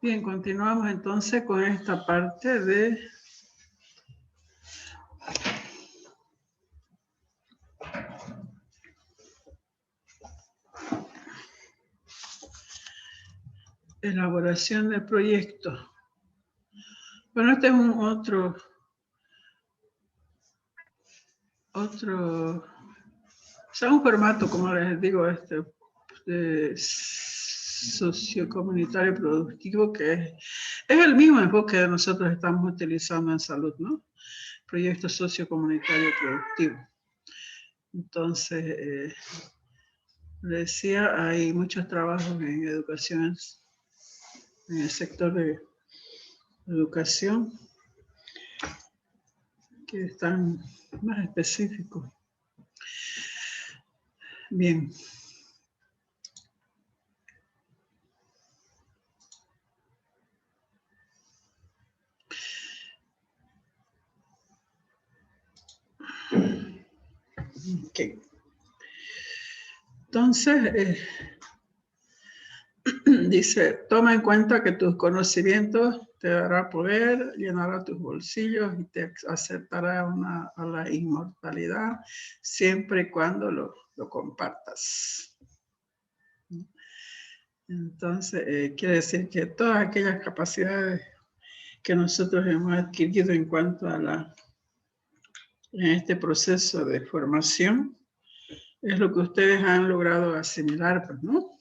Bien, continuamos entonces con esta parte de elaboración del proyecto. Bueno, este es o sea, un formato, como les digo, sociocomunitario productivo, que es el mismo enfoque que nosotros estamos utilizando en salud, ¿no? Proyecto sociocomunitario productivo. Entonces, decía, hay muchos trabajos en educación, en el sector de educación, que están más específicos. Bien. Okay. Entonces, dice, toma en cuenta que tus conocimientos te dará poder, llenará tus bolsillos y te acercará a la inmortalidad siempre y cuando lo compartas. Entonces, quiere decir que todas aquellas capacidades que nosotros hemos adquirido en cuanto a en este proceso de formación, es lo que ustedes han logrado asimilar, pues, ¿no?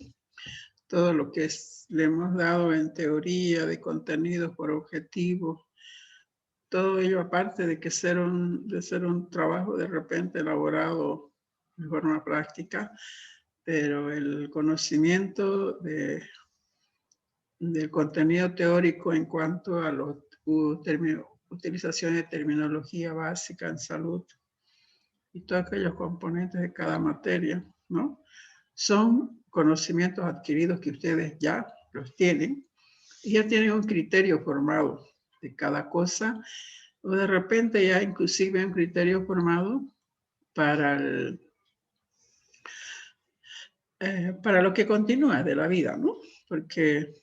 Todo lo que le hemos dado en teoría, de contenidos por objetivos, todo ello aparte de ser un trabajo de repente elaborado de forma práctica, pero el conocimiento del contenido teórico en cuanto a la utilización de terminología básica en salud y todos aquellos componentes de cada materia, ¿no? Son conocimientos adquiridos que ustedes ya los tienen y ya tienen un criterio formado de cada cosa, o de repente ya inclusive un criterio formado para lo que continúa de la vida, ¿no? Porque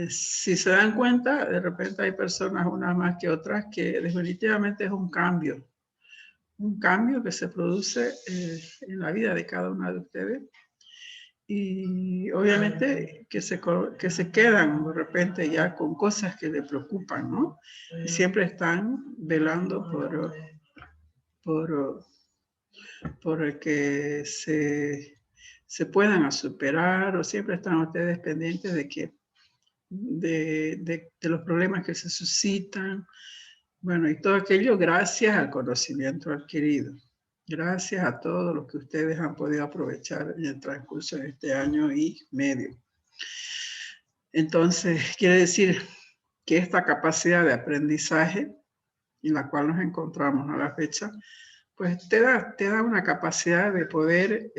si se dan cuenta, de repente hay personas, unas más que otras, que definitivamente es un cambio que se produce en la vida de cada una de ustedes. Y obviamente que se quedan de repente ya con cosas que le preocupan, ¿no? Y siempre están velando por que se puedan superar, o siempre están ustedes pendientes de los problemas que se suscitan. Bueno, y todo aquello gracias al conocimiento adquirido. Gracias a todo lo que ustedes han podido aprovechar en el transcurso de este año y medio. Entonces, quiere decir que esta capacidad de aprendizaje en la cual nos encontramos a la fecha, pues te da una capacidad de poder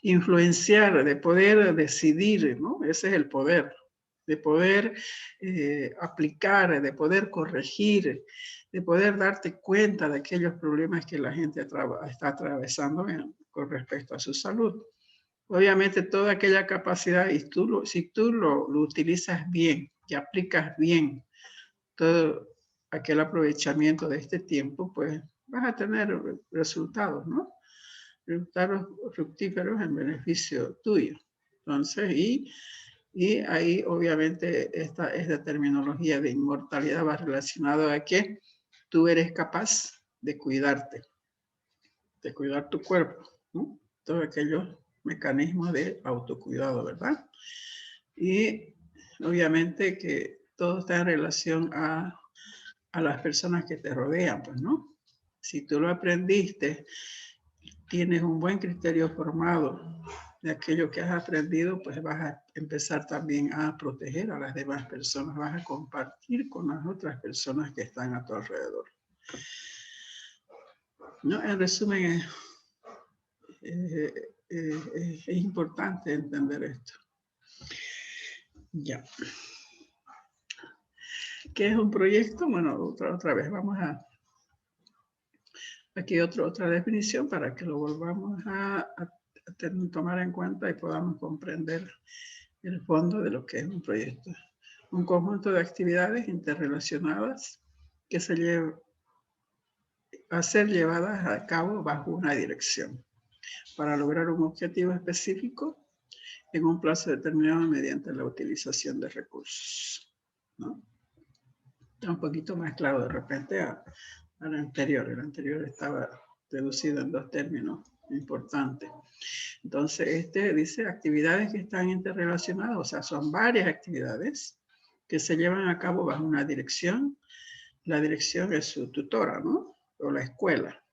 influenciar, de poder decidir, ¿no? Ese es el poder, de poder aplicar, de poder corregir, de poder darte cuenta de aquellos problemas que la gente está atravesando con respecto a su salud. Obviamente toda aquella capacidad, y si tú lo utilizas bien y aplicas bien todo aquel aprovechamiento de este tiempo, pues vas a tener resultados, ¿no? Resultados fructíferos en beneficio tuyo. Entonces, y ahí obviamente esta terminología de inmortalidad va relacionada a que tú eres capaz de cuidarte, de cuidar tu cuerpo, ¿no? Todos aquellos mecanismos de autocuidado, ¿verdad? Y obviamente que todo está en relación a las personas que te rodean, pues, ¿no? Si tú lo aprendiste, tienes un buen criterio formado de aquello que has aprendido, pues vas a empezar también a proteger a las demás personas, vas a compartir con las otras personas que están a tu alrededor. ¿No? En resumen, es importante entender esto. Ya. ¿Qué es un proyecto? Bueno, otra vez vamos a aquí otra definición para que lo volvamos a tomar en cuenta y podamos comprender el fondo de lo que es un proyecto. Un conjunto de actividades interrelacionadas que se llevan a ser llevadas a cabo bajo una dirección para lograr un objetivo específico en un plazo determinado mediante la utilización de recursos, ¿no? Está un poquito más claro de repente al anterior. El anterior estaba reducido en dos términos importantes. Entonces, este dice actividades que están interrelacionadas, o sea, son varias actividades que se llevan a cabo bajo una dirección. La dirección es su tutora, ¿no? O la escuela.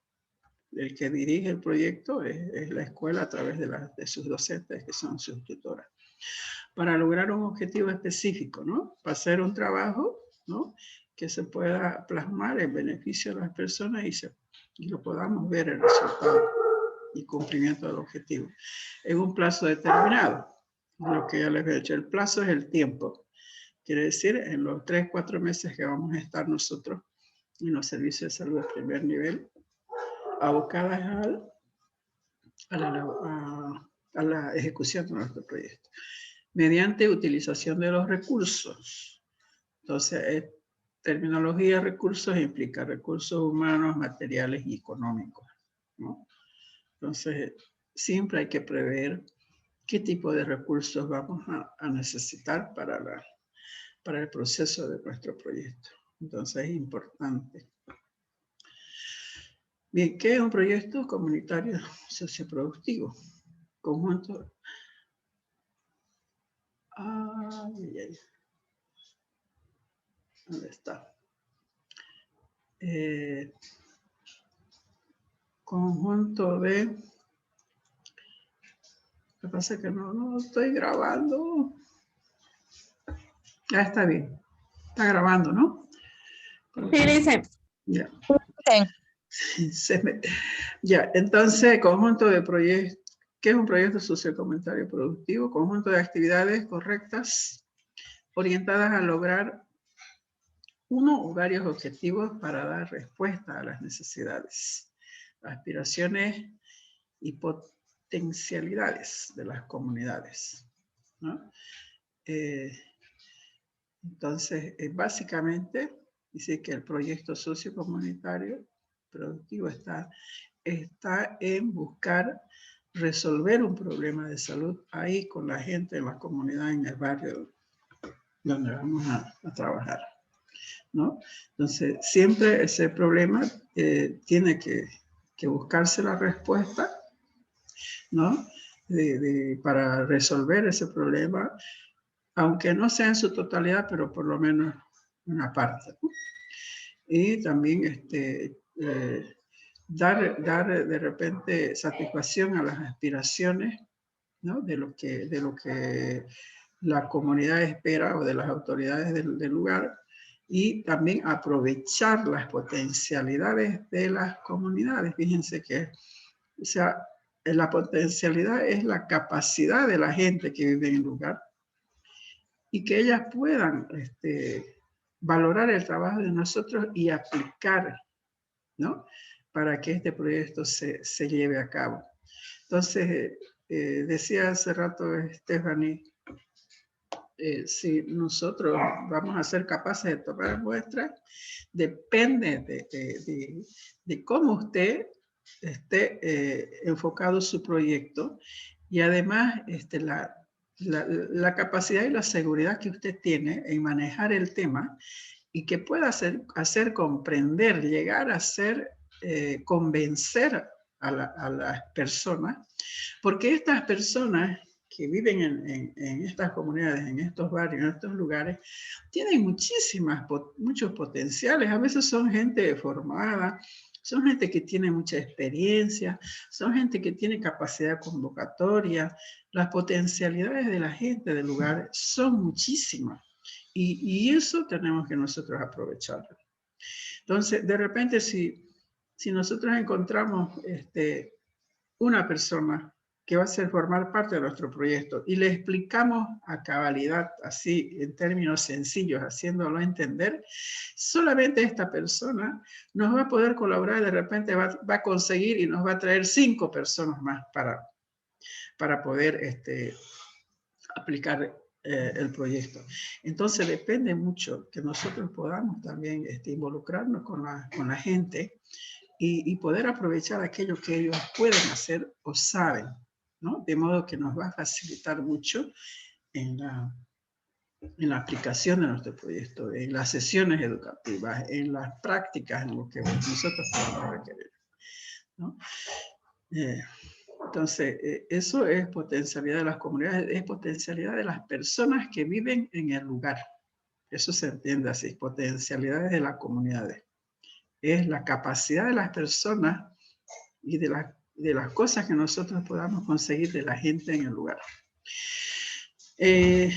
El que dirige el proyecto es la escuela a través de sus docentes, que son sus tutoras. Para lograr un objetivo específico, ¿no? Para hacer un trabajo, ¿no? Que se pueda plasmar en beneficio de las personas y lo podamos ver el resultado y cumplimiento del objetivo. En un plazo determinado, lo que ya les he dicho, el plazo es el tiempo. Quiere decir, en los 3-4 meses que vamos a estar nosotros en los servicios de salud de primer nivel, abocadas a la ejecución de nuestro proyecto, mediante utilización de los recursos. Entonces, terminología de recursos implica recursos humanos, materiales y económicos, ¿no? Entonces, siempre hay que prever qué tipo de recursos vamos a necesitar para el proceso de nuestro proyecto. Entonces, es importante. Bien, ¿qué es un proyecto comunitario socioproductivo? Conjunto. ¿Dónde está? Conjunto de... Lo que pasa es que no estoy grabando. Ya está bien. Está grabando, ¿no? Sí, dice. Ya. Sí. Ya, entonces, conjunto de proyectos. ¿Qué es un proyecto sociocomunitario productivo? Conjunto de actividades correctas orientadas a lograr uno o varios objetivos para dar respuesta a las necesidades, aspiraciones y potencialidades de las comunidades, ¿no? Entonces, básicamente, dice que el proyecto sociocomunitario productivo está en buscar resolver un problema de salud ahí con la gente en la comunidad, en el barrio donde vamos a trabajar, ¿no? Entonces, siempre ese problema tiene que buscarse la respuesta, ¿no? Para resolver ese problema, aunque no sea en su totalidad, pero por lo menos una parte, ¿no? Y también dar de repente satisfacción a las aspiraciones, ¿no? de lo que la comunidad espera o de las autoridades del lugar, y también aprovechar las potencialidades de las comunidades. Fíjense que, o sea, la potencialidad es la capacidad de la gente que vive en el lugar y que ellas puedan valorar el trabajo de nosotros y aplicar, ¿no? Para que este proyecto se lleve a cabo. Entonces, decía hace rato Stephanie, si nosotros vamos a ser capaces de tomar muestras, depende de cómo usted esté enfocado su proyecto y además la capacidad y la seguridad que usted tiene en manejar el tema y que pueda hacer comprender, llegar a hacer convencer a las personas, porque estas personas que viven en estas comunidades, en estos barrios, en estos lugares, tienen muchos potenciales. A veces son gente formada, son gente que tiene mucha experiencia, son gente que tiene capacidad convocatoria. Las potencialidades de la gente del lugar son muchísimas. Y eso tenemos que nosotros aprovecharlo. Entonces, de repente, si nosotros encontramos una persona que va a formar parte de nuestro proyecto y le explicamos a cabalidad, así en términos sencillos, haciéndolo entender, solamente esta persona nos va a poder colaborar y de repente va a conseguir y nos va a traer 5 personas más para poder aplicar el proyecto. Entonces depende mucho que nosotros podamos también involucrarnos con la gente y poder aprovechar aquello que ellos pueden hacer o saben, ¿no? De modo que nos va a facilitar mucho en la aplicación de nuestro proyecto, en las sesiones educativas, en las prácticas, en lo que nosotros podamos requerir, ¿no? Entonces, eso es potencialidad de las comunidades, es potencialidad de las personas que viven en el lugar. Eso se entiende así, potencialidades de las comunidades. Es la capacidad de las personas y de las cosas que nosotros podamos conseguir de la gente en el lugar. El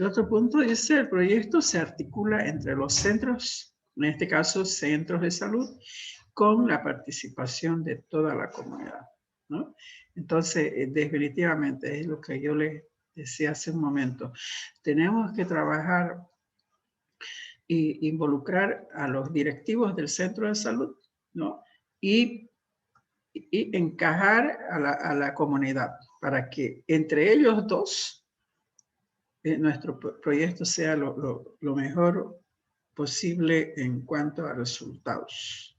otro punto dice, el proyecto se articula entre los centros, en este caso centros de salud, con la participación de toda la comunidad, ¿no? Entonces, definitivamente es lo que yo les decía hace un momento. Tenemos que trabajar e involucrar a los directivos del centro de salud, ¿no? Y encajar a la comunidad para que entre ellos dos nuestro proyecto sea lo mejor posible en cuanto a resultados.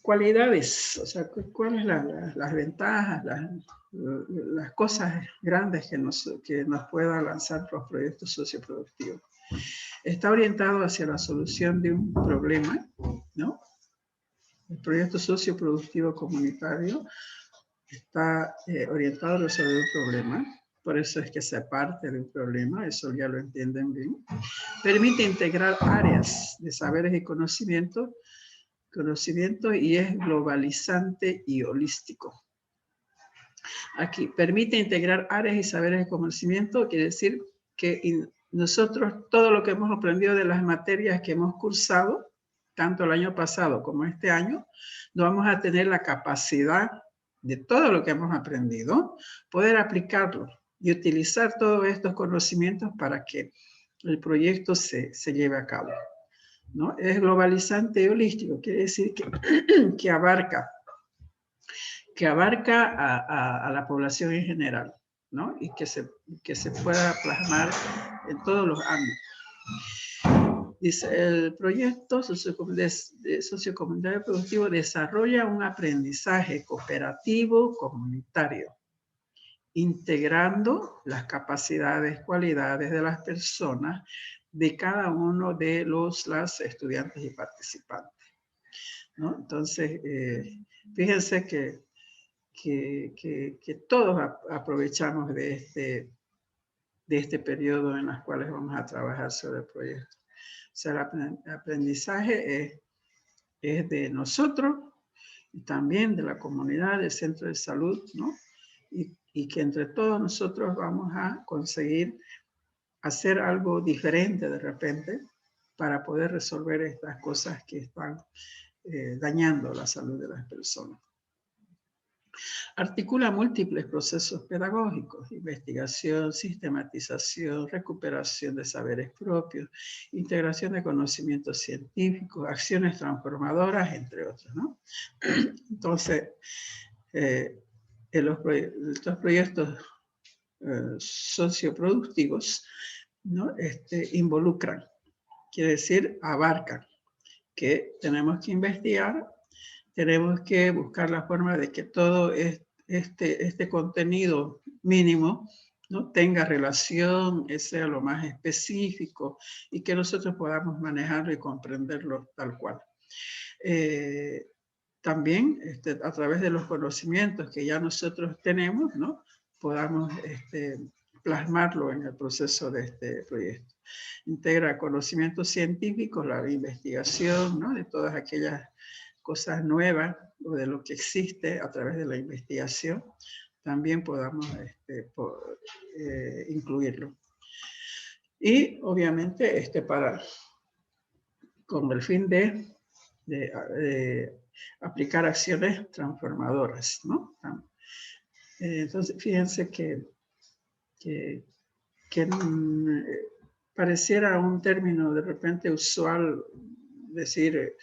Cualidades, o sea, cuáles las ventajas, las cosas grandes que nos pueda lanzar los proyectos socioproductivos. Está orientado hacia la solución de un problema, ¿no? El proyecto socioproductivo comunitario está orientado a resolver un problema, por eso es que se parte de un problema, eso ya lo entienden bien. Permite integrar áreas de saberes y conocimiento y es globalizante y holístico. Aquí, permite integrar áreas y saberes de conocimiento, quiere decir que nosotros todo lo que hemos aprendido de las materias que hemos cursado, tanto el año pasado como este año, no vamos a tener la capacidad de todo lo que hemos aprendido, poder aplicarlo y utilizar todos estos conocimientos para que el proyecto se lleve a cabo, ¿no? Es globalizante y holístico, quiere decir que abarca a la población en general, ¿no? Y que se pueda plasmar en todos los ámbitos. Dice, el proyecto sociocomunitario productivo desarrolla un aprendizaje cooperativo comunitario, integrando las capacidades, cualidades de las personas de cada uno de las estudiantes y participantes, ¿no? Entonces, fíjense que todos aprovechamos de este periodo en el cual vamos a trabajar sobre el proyecto. O sea, el aprendizaje es de nosotros y también de la comunidad, del centro de salud, ¿no? Y que entre todos nosotros vamos a conseguir hacer algo diferente de repente para poder resolver estas cosas que están dañando la salud de las personas. Articula múltiples procesos pedagógicos: investigación, sistematización, recuperación de saberes propios, integración de conocimientos científicos, acciones transformadoras, entre otros, ¿no? Entonces, estos proyectos socioproductivos, ¿no? Involucran, quiere decir abarcan, que tenemos que investigar, tenemos que buscar la forma de que todo este contenido mínimo, ¿no? Tenga relación, sea lo más específico y que nosotros podamos manejarlo y comprenderlo tal cual. También a través de los conocimientos que ya nosotros tenemos, ¿no? Podamos plasmarlo en el proceso de este proyecto. Integra conocimientos científicos, la investigación, ¿no? De todas aquellas cosas nuevas o de lo que existe a través de la investigación, también podamos incluirlo. Y obviamente con el fin de aplicar acciones transformadoras, ¿no? Entonces, fíjense que pareciera un término de repente usual decir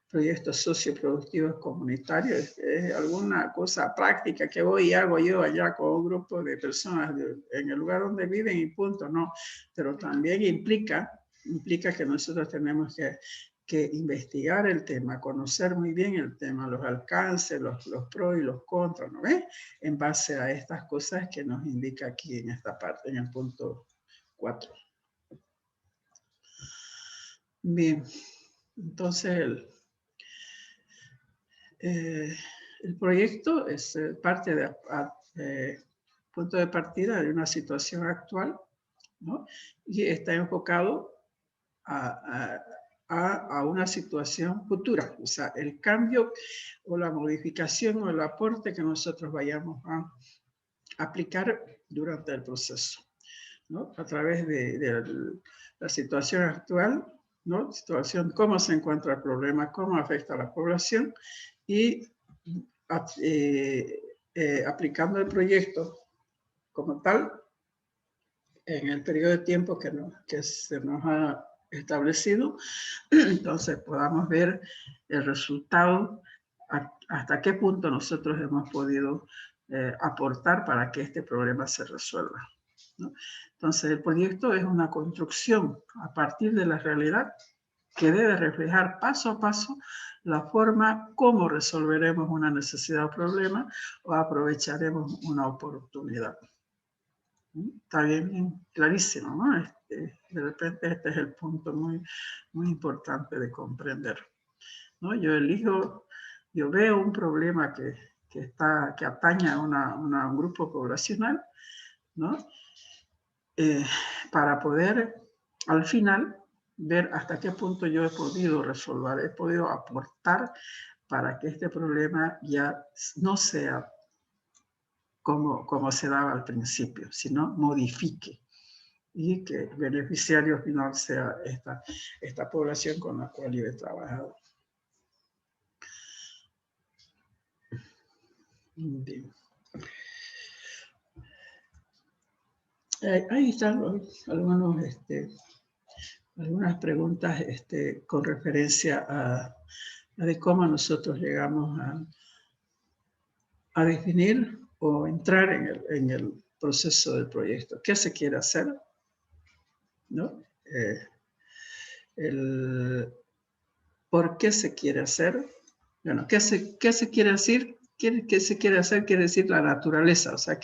proyectos socioproductivos comunitarios, es alguna cosa práctica que voy y hago yo allá con un grupo de personas en el lugar donde viven y punto, no, pero también implica que nosotros tenemos que investigar el tema, conocer muy bien el tema, los alcances, los pros y los contras, ¿no ves? En base a estas cosas que nos indica aquí en esta parte, en el punto 4. Bien, entonces el proyecto es parte de punto de partida de una situación actual, ¿no? Y está enfocado a una situación futura, o sea, el cambio o la modificación o el aporte que nosotros vayamos a aplicar durante el proceso, ¿no? A través de la situación actual, ¿no? Situación, cómo se encuentra el problema, cómo afecta a la población y aplicando el proyecto como tal en el periodo de tiempo que se nos ha establecido, entonces podamos ver el resultado, hasta qué punto nosotros hemos podido aportar para que este problema se resuelva, ¿no? Entonces el proyecto es una construcción a partir de la realidad que debe reflejar paso a paso la forma como resolveremos una necesidad o problema o aprovecharemos una oportunidad. Está bien clarísimo, ¿no? De repente este es el punto muy, muy importante de comprender, ¿no? Yo veo un problema que atañe a un grupo poblacional, ¿no? Para poder al final ver hasta qué punto yo he podido resolver, he podido aportar para que este problema ya no sea como se daba al principio, sino modifique y que el beneficiario final sea esta población con la cual yo he trabajado. Bien. Ahí están algunas preguntas con referencia a de cómo nosotros llegamos a definir o entrar en el proceso del proyecto. ¿Qué se quiere hacer? ¿No? ¿Por qué se quiere hacer? Bueno, ¿qué se quiere decir? ¿Qué se quiere hacer? Quiere decir la naturaleza. O sea,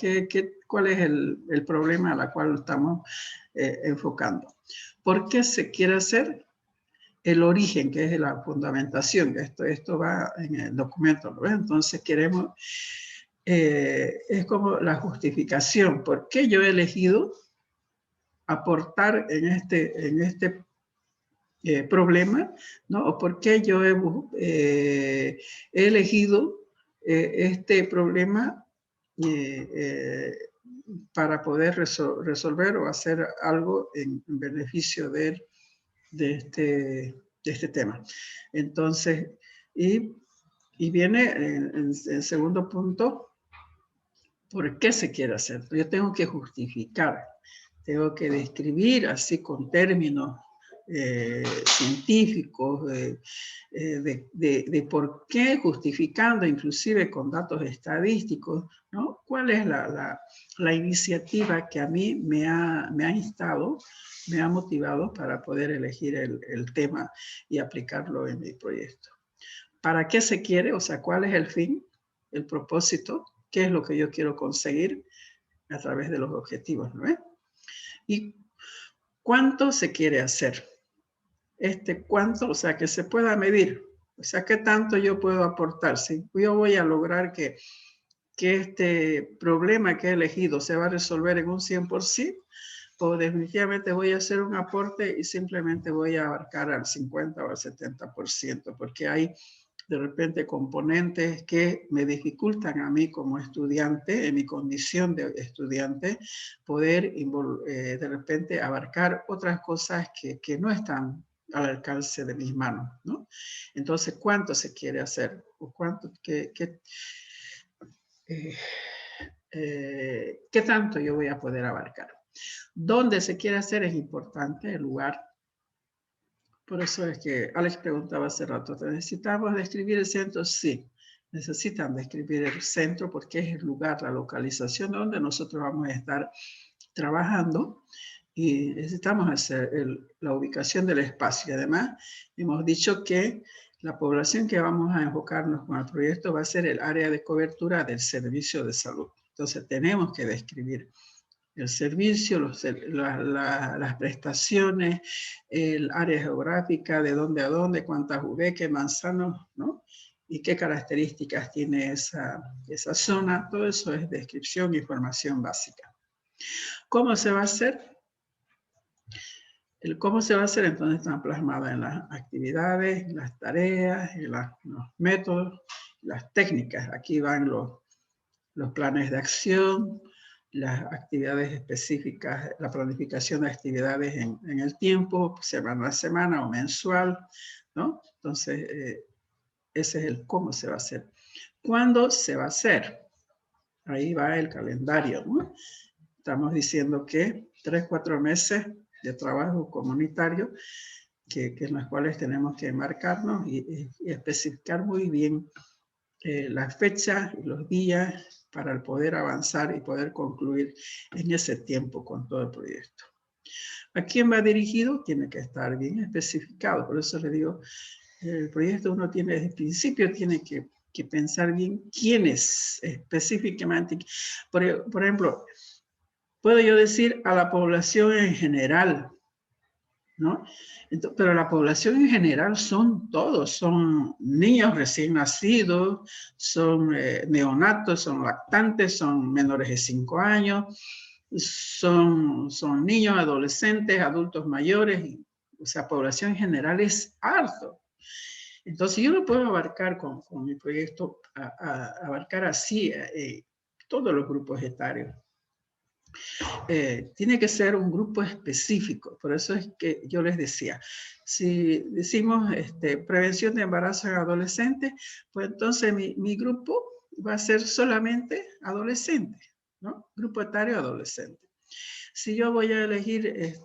¿cuál es el problema a la cual estamos enfocando? ¿Por qué se quiere hacer? El origen, que es la fundamentación. Esto va en el documento, ¿no? Entonces queremos, es como la justificación. ¿Por qué yo he elegido aportar en este problema, ¿no? O por qué yo he elegido este problema para poder resolver o hacer algo en beneficio de este tema. Entonces, y viene en segundo punto, ¿por qué se quiere hacer? Yo tengo que justificar, tengo que describir así con términos científicos de por qué, justificando inclusive con datos estadísticos, ¿no? ¿Cuál es la iniciativa que a mí me ha instado, me ha motivado para poder elegir el tema y aplicarlo en mi proyecto? ¿Para qué se quiere? O sea, ¿cuál es el fin, el propósito? ¿Qué es lo que yo quiero conseguir a través de los objetivos, ¿no? ¿Y cuánto se quiere hacer? ¿Cuánto? O sea, que se pueda medir. O sea, ¿qué tanto yo puedo aportar? Si yo voy a lograr que este problema que he elegido se va a resolver en un 100%, o definitivamente voy a hacer un aporte y simplemente voy a abarcar al 50 o al 70%, porque hay de repente componentes que me dificultan a mí como estudiante, en mi condición de estudiante, poder de repente abarcar otras cosas que no están al alcance de mis manos, ¿no? Entonces, ¿cuánto se quiere hacer? ¿O qué tanto yo voy a poder abarcar? ¿Dónde se quiere hacer? Es importante el lugar. Por eso es que Alex preguntaba hace rato, ¿necesitamos describir el centro? Sí, necesitan describir el centro porque es el lugar, la localización donde nosotros vamos a estar trabajando y necesitamos hacer la ubicación del espacio. Y además, hemos dicho que la población que vamos a enfocarnos con el proyecto va a ser el área de cobertura del servicio de salud. Entonces, tenemos que describir el servicio, las prestaciones, el área geográfica, de dónde a dónde, cuántas UV, qué manzanos, ¿no? Y qué características tiene esa zona. Todo eso es descripción e información básica. ¿Cómo se va a hacer? El cómo se va a hacer entonces están plasmadas en las actividades, en las tareas, en los métodos, las técnicas. Aquí van los planes de acción, las actividades específicas, la planificación de actividades en el tiempo, semana a semana o mensual, ¿no? Entonces, ese es el cómo se va a hacer. ¿Cuándo se va a hacer? Ahí va el calendario, ¿no? Estamos diciendo que 3-4 meses de trabajo comunitario en los cuales tenemos que marcarnos y especificar muy bien las fechas y los días para el poder avanzar y poder concluir en ese tiempo con todo el proyecto. ¿A quién va dirigido? Tiene que estar bien especificado. Por eso le digo, el proyecto uno tiene desde el principio, tiene que pensar bien quiénes específicamente. Por ejemplo, puedo yo decir a la población en general, ¿no? Entonces, pero la población en general son todos, son niños recién nacidos, son neonatos, son lactantes, son menores de 5 años, son niños, adolescentes, adultos mayores, o sea, población en general es harto. Entonces yo no puedo abarcar con mi proyecto, abarcar así todos los grupos etarios. Tiene que ser un grupo específico. Por eso es que yo les decía, si decimos prevención de embarazo en adolescentes, pues entonces mi grupo va a ser solamente adolescente, ¿no? Grupo etario adolescente. Si yo voy a elegir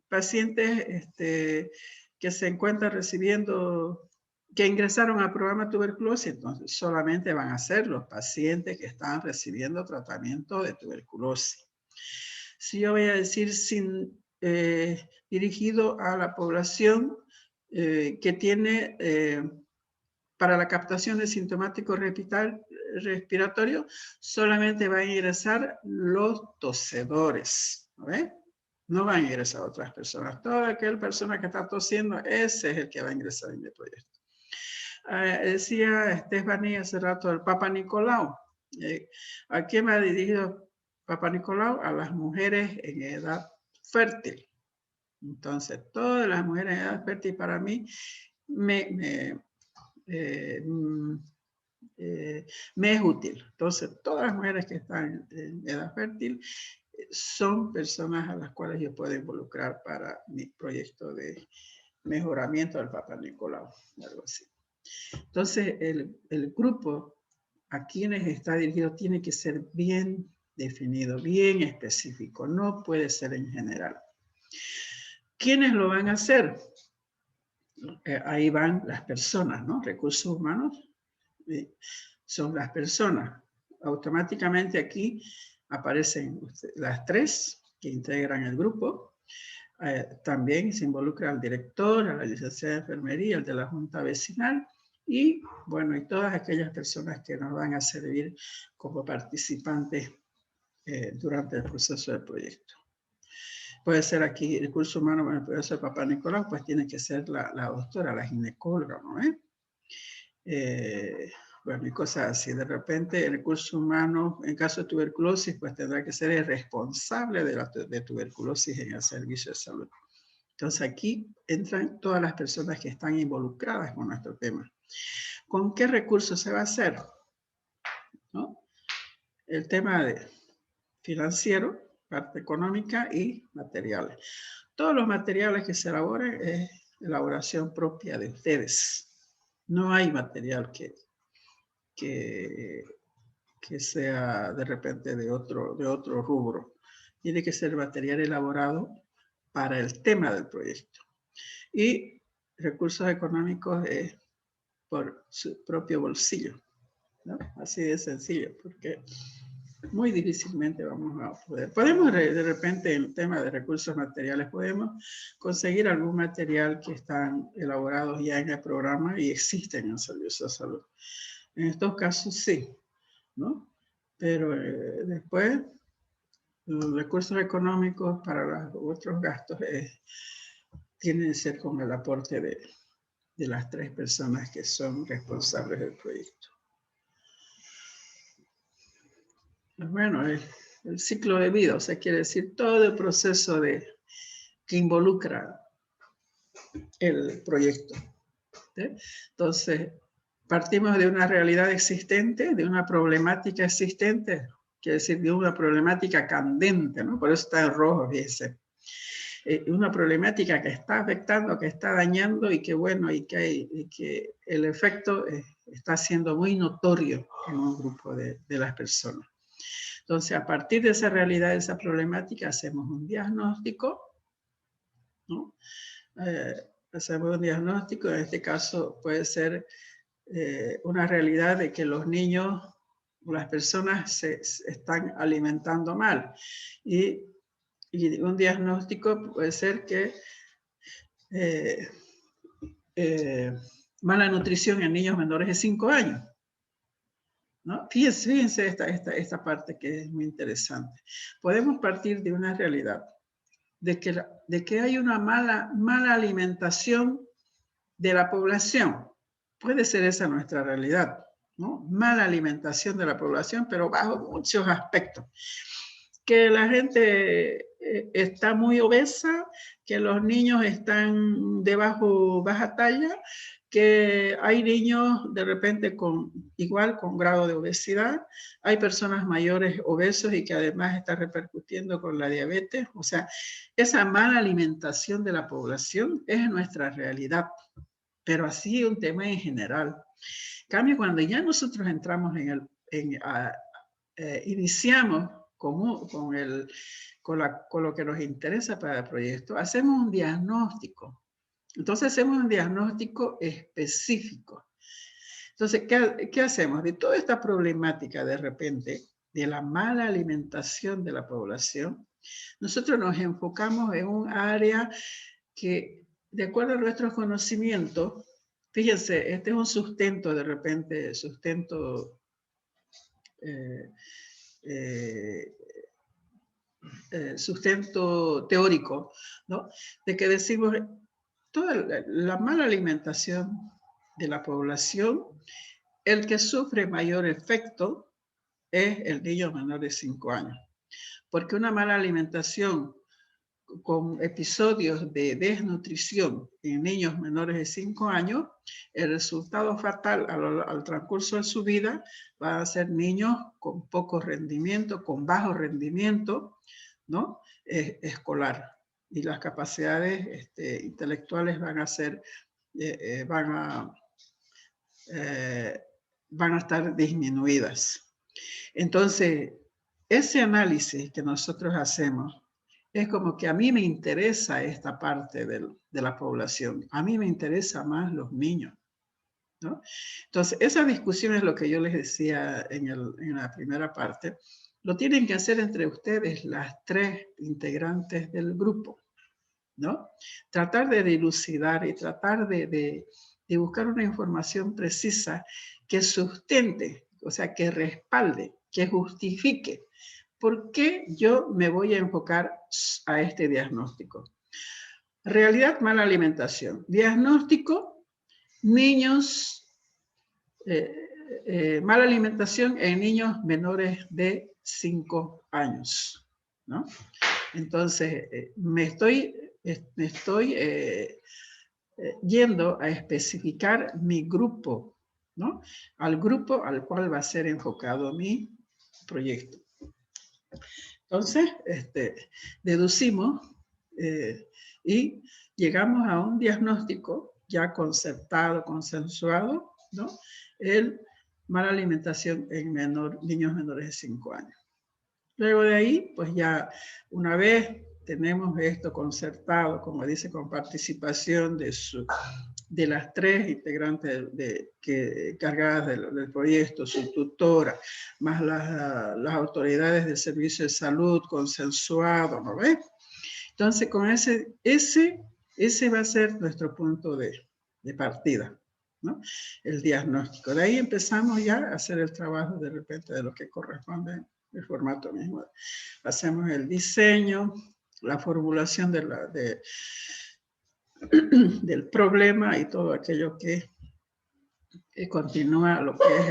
pacientes que se encuentran recibiendo, que ingresaron al programa tuberculosis, entonces solamente van a ser los pacientes que están recibiendo tratamiento de tuberculosis. Si yo voy a decir dirigido a la población que tiene para la captación de sintomático respiratorio, solamente van a ingresar los tosedores, ¿no ve? No van a ingresar otras personas. Toda aquella persona que está tosiendo, ese es el que va a ingresar en el proyecto. Decía Estefanía hace rato el Papa Nicolau. ¿A quién me ha dirigido Papa Nicolau? A las mujeres en edad fértil. Entonces, todas las mujeres en edad fértil para mí me es útil. Entonces, todas las mujeres que están en edad fértil son personas a las cuales yo puedo involucrar para mi proyecto de mejoramiento del Papa Nicolau, algo así. Entonces, el grupo a quienes está dirigido tiene que ser bien definido, bien específico, no puede ser en general. ¿Quiénes lo van a hacer? Ahí van las personas, ¿no? Recursos humanos son las personas. Automáticamente aquí aparecen las 3 que integran el grupo. También se involucra al director, a la licenciada de enfermería, el de la junta vecinal y, bueno, y todas aquellas personas que nos van a servir como participantes durante el proceso del proyecto. Puede ser aquí recursos humanos, bueno, puede ser Papa Nicolau, pues tiene que ser la doctora, la ginecóloga, ¿no? Bueno, y cosas así. De repente, el recurso humano, en caso de tuberculosis, pues tendrá que ser el responsable de tuberculosis en el servicio de salud. Entonces, aquí entran todas las personas que están involucradas con nuestro tema. ¿Con qué recursos se va a hacer? ¿No? El tema financiero, parte económica y materiales. Todos los materiales que se elaboren es elaboración propia de ustedes. No hay material que sea de repente de otro rubro. Tiene que ser material elaborado para el tema del proyecto. Y recursos económicos por su propio bolsillo, ¿no? Así de sencillo, porque muy difícilmente vamos a poder. Podemos de repente en el tema de recursos materiales, podemos conseguir algún material que están elaborados ya en el programa y existen en servicio de salud. En estos casos sí, ¿no? Pero después los recursos económicos para los otros gastos tienen que ser con el aporte de las 3 personas que son responsables del proyecto. Bueno, el ciclo de vida, o sea, quiere decir todo el proceso que involucra el proyecto. ¿Sí? Entonces, partimos de una realidad existente, de una problemática existente, quiere decir de una problemática candente, ¿no? Por eso está en rojo, fíjense. Una problemática que está afectando, que está dañando y que, bueno, y que el efecto está siendo muy notorio en un grupo de las personas. Entonces, a partir de esa realidad, de esa problemática, hacemos un diagnóstico, ¿no? Hacemos un diagnóstico, en este caso puede ser una realidad de que los niños, las personas se están alimentando mal. Y un diagnóstico puede ser que mala nutrición en niños menores de 5 años. ¿No? Fíjense esta parte que es muy interesante. Podemos partir de una realidad, de que hay una mala alimentación de la población. Puede ser esa nuestra realidad, ¿no? Mala alimentación de la población, pero bajo muchos aspectos. Que la gente está muy obesa, que los niños están de baja talla, que hay niños de repente con grado de obesidad, hay personas mayores obesos y que además está repercutiendo con la diabetes. O sea, esa mala alimentación de la población es nuestra realidad, pero así un tema en general. En cambio, cuando ya nosotros entramos iniciamos con lo que nos interesa para el proyecto, hacemos un diagnóstico. Entonces hacemos un diagnóstico específico. Entonces, ¿qué hacemos? De toda esta problemática de repente, de la mala alimentación de la población, nosotros nos enfocamos en un área que, de acuerdo a nuestros conocimientos, fíjense, este es un sustento de repente, sustento sustento teórico, ¿no? De que decimos, toda la mala alimentación de la población, el que sufre mayor efecto es el niño menor de 5 años. Porque una mala alimentación con episodios de desnutrición en niños menores de 5 años, el resultado fatal al transcurso de su vida va a ser niños con poco rendimiento, con bajo rendimiento, ¿no? Escolar. Y las capacidades intelectuales van a ser, van a estar disminuidas. Entonces, ese análisis que nosotros hacemos es como que a mí me interesa esta parte de la población. A mí me interesa más los niños, ¿no? Entonces, esa discusión es lo que yo les decía en la primera parte. Lo tienen que hacer entre ustedes, las 3 integrantes del grupo, ¿no? Tratar de dilucidar y tratar de buscar una información precisa que sustente, o sea, que respalde, que justifique por qué yo me voy a enfocar a este diagnóstico. Realidad, mala alimentación. Diagnóstico, niños, mala alimentación en niños menores de 5 años, ¿no? Entonces, me estoy yendo a especificar mi grupo, ¿no? Al grupo al cual va a ser enfocado mi proyecto. Entonces, deducimos y llegamos a un diagnóstico ya concertado, consensuado, ¿no? El mala alimentación en niños menores de 5 años. Luego de ahí, pues ya una vez tenemos esto concertado, como dice, con participación de las 3 integrantes cargadas del proyecto, su tutora, más las autoridades del servicio de salud, consensuado, ¿no ves? Entonces, con ese va a ser nuestro punto de partida, ¿no? El diagnóstico. De ahí empezamos ya a hacer el trabajo de repente de lo que corresponde el formato mismo. Hacemos el diseño, la formulación del problema y todo aquello que continúa lo que es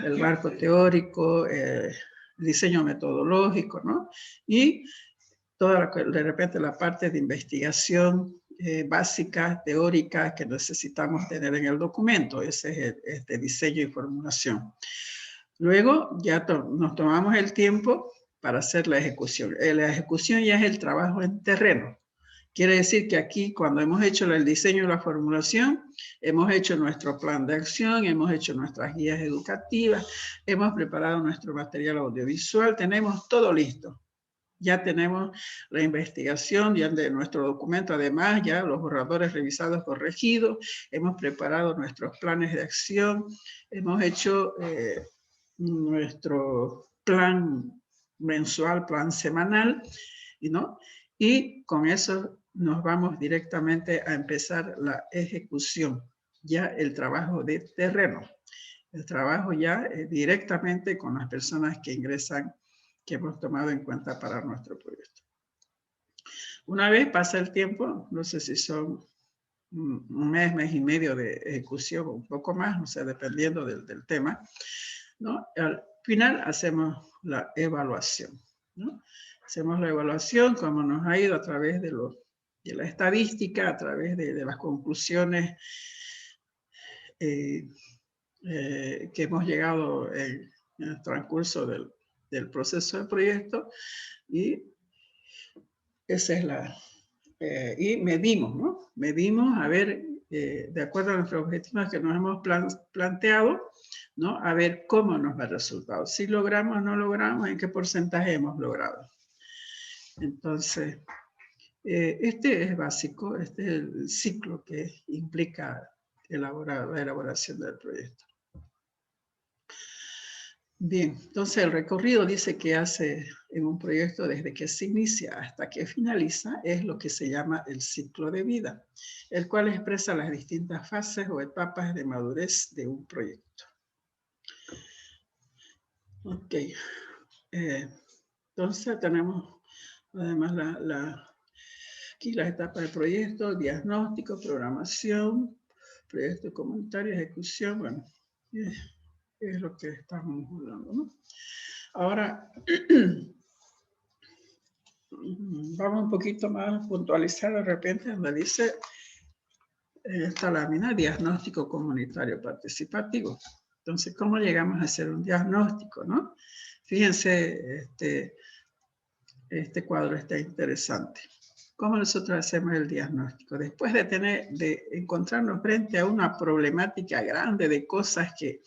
el marco teórico, el diseño metodológico, ¿no? Y de repente la parte de investigación básica, teórica, que necesitamos tener en el documento. Ese es este diseño y formulación. Luego ya nos tomamos el tiempo para hacer la ejecución. La ejecución ya es el trabajo en terreno. Quiere decir que aquí, cuando hemos hecho el diseño y la formulación, hemos hecho nuestro plan de acción, hemos hecho nuestras guías educativas, hemos preparado nuestro material audiovisual, tenemos todo listo. Ya tenemos la investigación ya de nuestro documento, además ya los borradores revisados, corregidos, hemos preparado nuestros planes de acción, hemos hecho nuestro plan mensual, plan semanal, ¿no? Y con eso nos vamos directamente a empezar la ejecución, ya el trabajo de terreno, el trabajo ya directamente con las personas que ingresan, que hemos tomado en cuenta para nuestro proyecto. Una vez pasa el tiempo, no sé si son un mes y medio de ejecución, un poco más, no sé, dependiendo del tema, ¿no? Al final hacemos la evaluación, ¿no? Hacemos la evaluación, cómo nos ha ido a través de la estadística, a través de las conclusiones que hemos llegado en el transcurso del proceso del proyecto, y esa es y medimos, ¿no? Medimos, a ver, de acuerdo a nuestros objetivos que nos hemos planteado, ¿no? A ver cómo nos va el resultado. Si logramos o no logramos, en qué porcentaje hemos logrado. Entonces, este es básico, este es el ciclo que implica la elaboración del proyecto. Bien, entonces el recorrido dice que hace en un proyecto desde que se inicia hasta que finaliza es lo que se llama el ciclo de vida, el cual expresa las distintas fases o etapas de madurez de un proyecto. Ok, entonces tenemos además aquí las etapas del proyecto: diagnóstico, programación, proyecto comunitario, ejecución. Bueno, es lo que estamos hablando, ¿no? Ahora, vamos un poquito más a puntualizar de repente donde dice esta lámina, diagnóstico comunitario participativo. Entonces, ¿cómo llegamos a hacer un diagnóstico, no? Fíjense, este cuadro está interesante. ¿Cómo nosotros hacemos el diagnóstico? Después de encontrarnos frente a una problemática grande de cosas que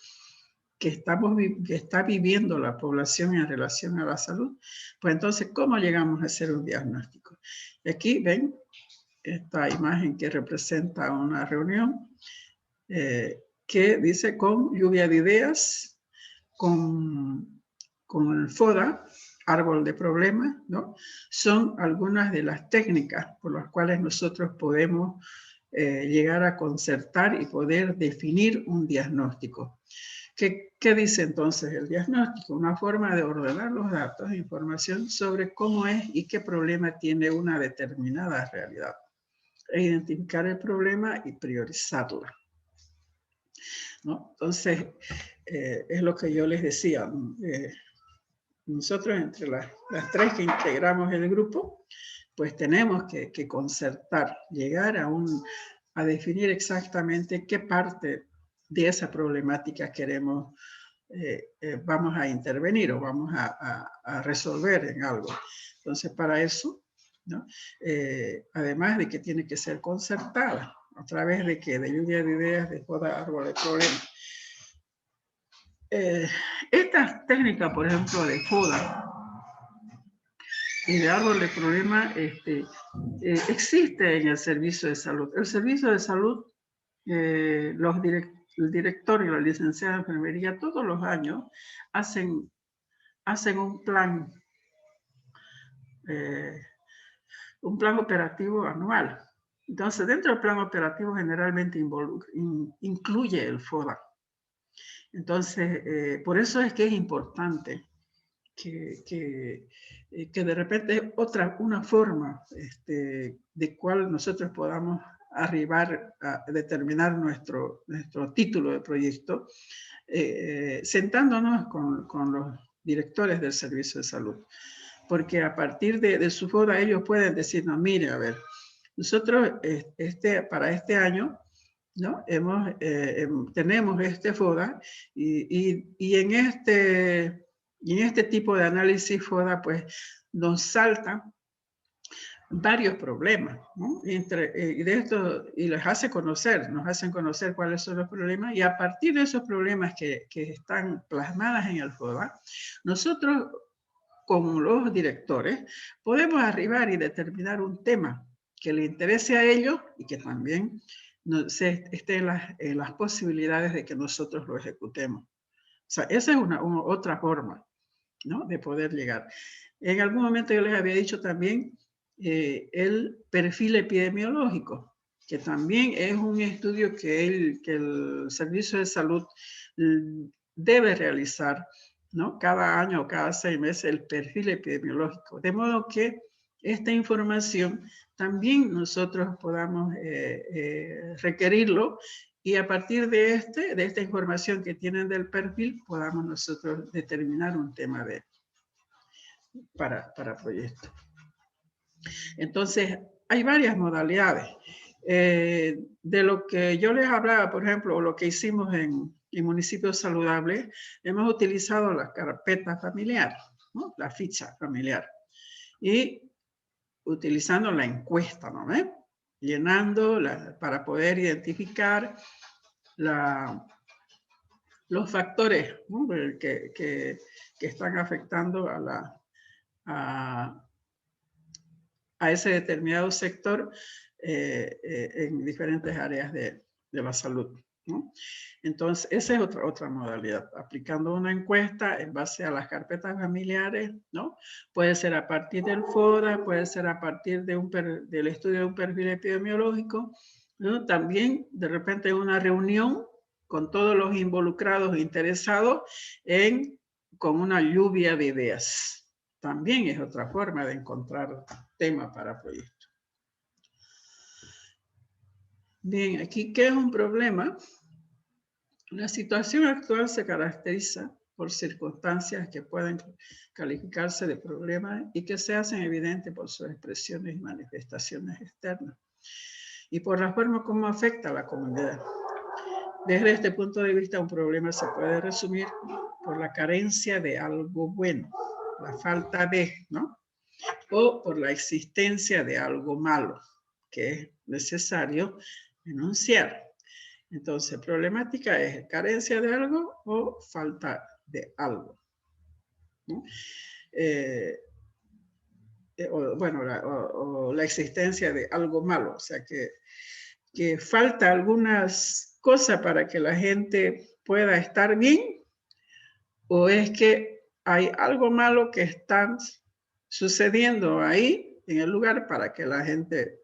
está viviendo la población en relación a la salud, pues entonces, ¿cómo llegamos a hacer un diagnóstico? Y aquí ven esta imagen que representa una reunión que dice con lluvia de ideas, con el FODA, árbol de problemas, ¿no? Son algunas de las técnicas por las cuales nosotros podemos llegar a concertar y poder definir un diagnóstico. ¿Qué dice entonces el diagnóstico? Una forma de ordenar los datos e información sobre cómo es y qué problema tiene una determinada realidad. E identificar el problema y priorizarlo, ¿no? Entonces, es lo que yo les decía. Nosotros, entre las 3 que integramos el grupo, pues tenemos que concertar, llegar a definir exactamente qué parte de esa problemática queremos, vamos a intervenir o vamos a resolver en algo. Entonces, para eso, ¿no? Además de que tiene que ser concertada, a través de que de lluvia de ideas, de poda, árbol de problemas. Esta técnica, por ejemplo, de FODA, y de árbol de problema existe en el servicio de salud. El servicio de salud, el director y la licenciada de enfermería todos los años hacen un plan operativo anual. Entonces, dentro del plan operativo generalmente incluye el FODA. Entonces, por eso es que es importante que de repente una forma de cual nosotros podamos arribar a determinar nuestro título de proyecto, sentándonos con los directores del servicio de salud. Porque a partir de su FODA ellos pueden decirnos, mire, a ver, nosotros para este año, ¿no? Tenemos este FODA y en este tipo de análisis FODA, pues nos saltan varios problemas, ¿no? Y les hace conocer, nos hacen conocer cuáles son los problemas, y a partir de esos problemas que están plasmadas en el FODA, nosotros, con los directores, podemos arribar y determinar un tema que le interese a ellos y que también esté en las posibilidades de que nosotros lo ejecutemos. O sea, esa es otra forma, ¿no?, de poder llegar. En algún momento yo les había dicho también el perfil epidemiológico, que también es un estudio que el Servicio de Salud debe realizar, ¿no?, cada año o cada 6 meses, el perfil epidemiológico. De modo que esta información también nosotros podamos requerirlo, y a partir de esta información que tienen del perfil, podamos nosotros determinar un tema para proyecto. Entonces, hay varias modalidades. De lo que yo les hablaba, por ejemplo, lo que hicimos en Municipios Saludables, hemos utilizado la carpeta familiar, ¿no?, la ficha familiar, y utilizando la encuesta, ¿no?, llenando para poder identificar los factores, ¿no?, que están afectando a ese determinado sector en diferentes áreas de la salud, ¿no? Entonces, esa es otra modalidad, aplicando una encuesta en base a las carpetas familiares, ¿no? Puede ser a partir del FODA, puede ser a partir del estudio de un perfil epidemiológico, ¿no? También, de repente, una reunión con todos los involucrados e interesados con una lluvia de ideas. También es otra forma de encontrar tema para proyecto. Bien, aquí, ¿qué es un problema? La situación actual se caracteriza por circunstancias que pueden calificarse de problema y que se hacen evidentes por sus expresiones y manifestaciones externas, y por la forma como afecta a la comunidad. Desde este punto de vista, un problema se puede resumir por la carencia de algo bueno, la falta de, ¿no?, o por la existencia de algo malo que es necesario enunciar. Entonces, problemática es carencia de algo o falta de algo, ¿no? O la existencia de algo malo, o sea que falta algunas cosas para que la gente pueda estar bien, o es que hay algo malo que está sucediendo ahí en el lugar para que la gente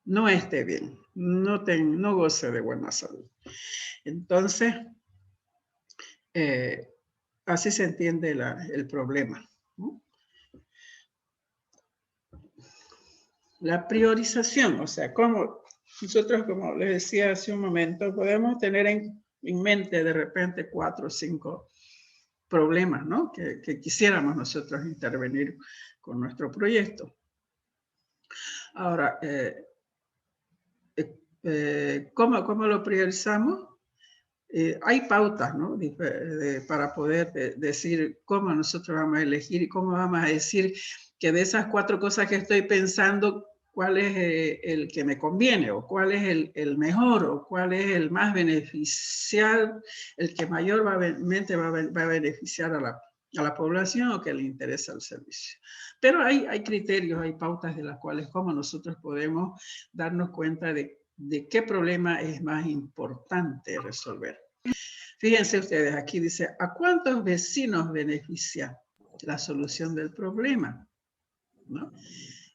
no esté bien, no goce de buena salud. Entonces, así se entiende el problema, ¿no? La priorización, o sea, nosotros, como les decía hace un momento, podemos tener en mente de repente 4 o 5 problemas, ¿no?, que quisiéramos nosotros intervenir con nuestro proyecto. Ahora, ¿cómo lo priorizamos? Hay pautas, ¿no?, para poder decir cómo nosotros vamos a elegir y cómo vamos a decir que de esas 4 cosas que estoy pensando, cuál es el que me conviene, o cuál es el mejor, o cuál es el más beneficial, el que mayormente va a beneficiar a la población o que le interesa el servicio. Pero hay criterios, hay pautas de las cuales como nosotros podemos darnos cuenta de qué problema es más importante resolver. Fíjense ustedes, aquí dice, ¿a cuántos vecinos beneficia la solución del problema? ¿No?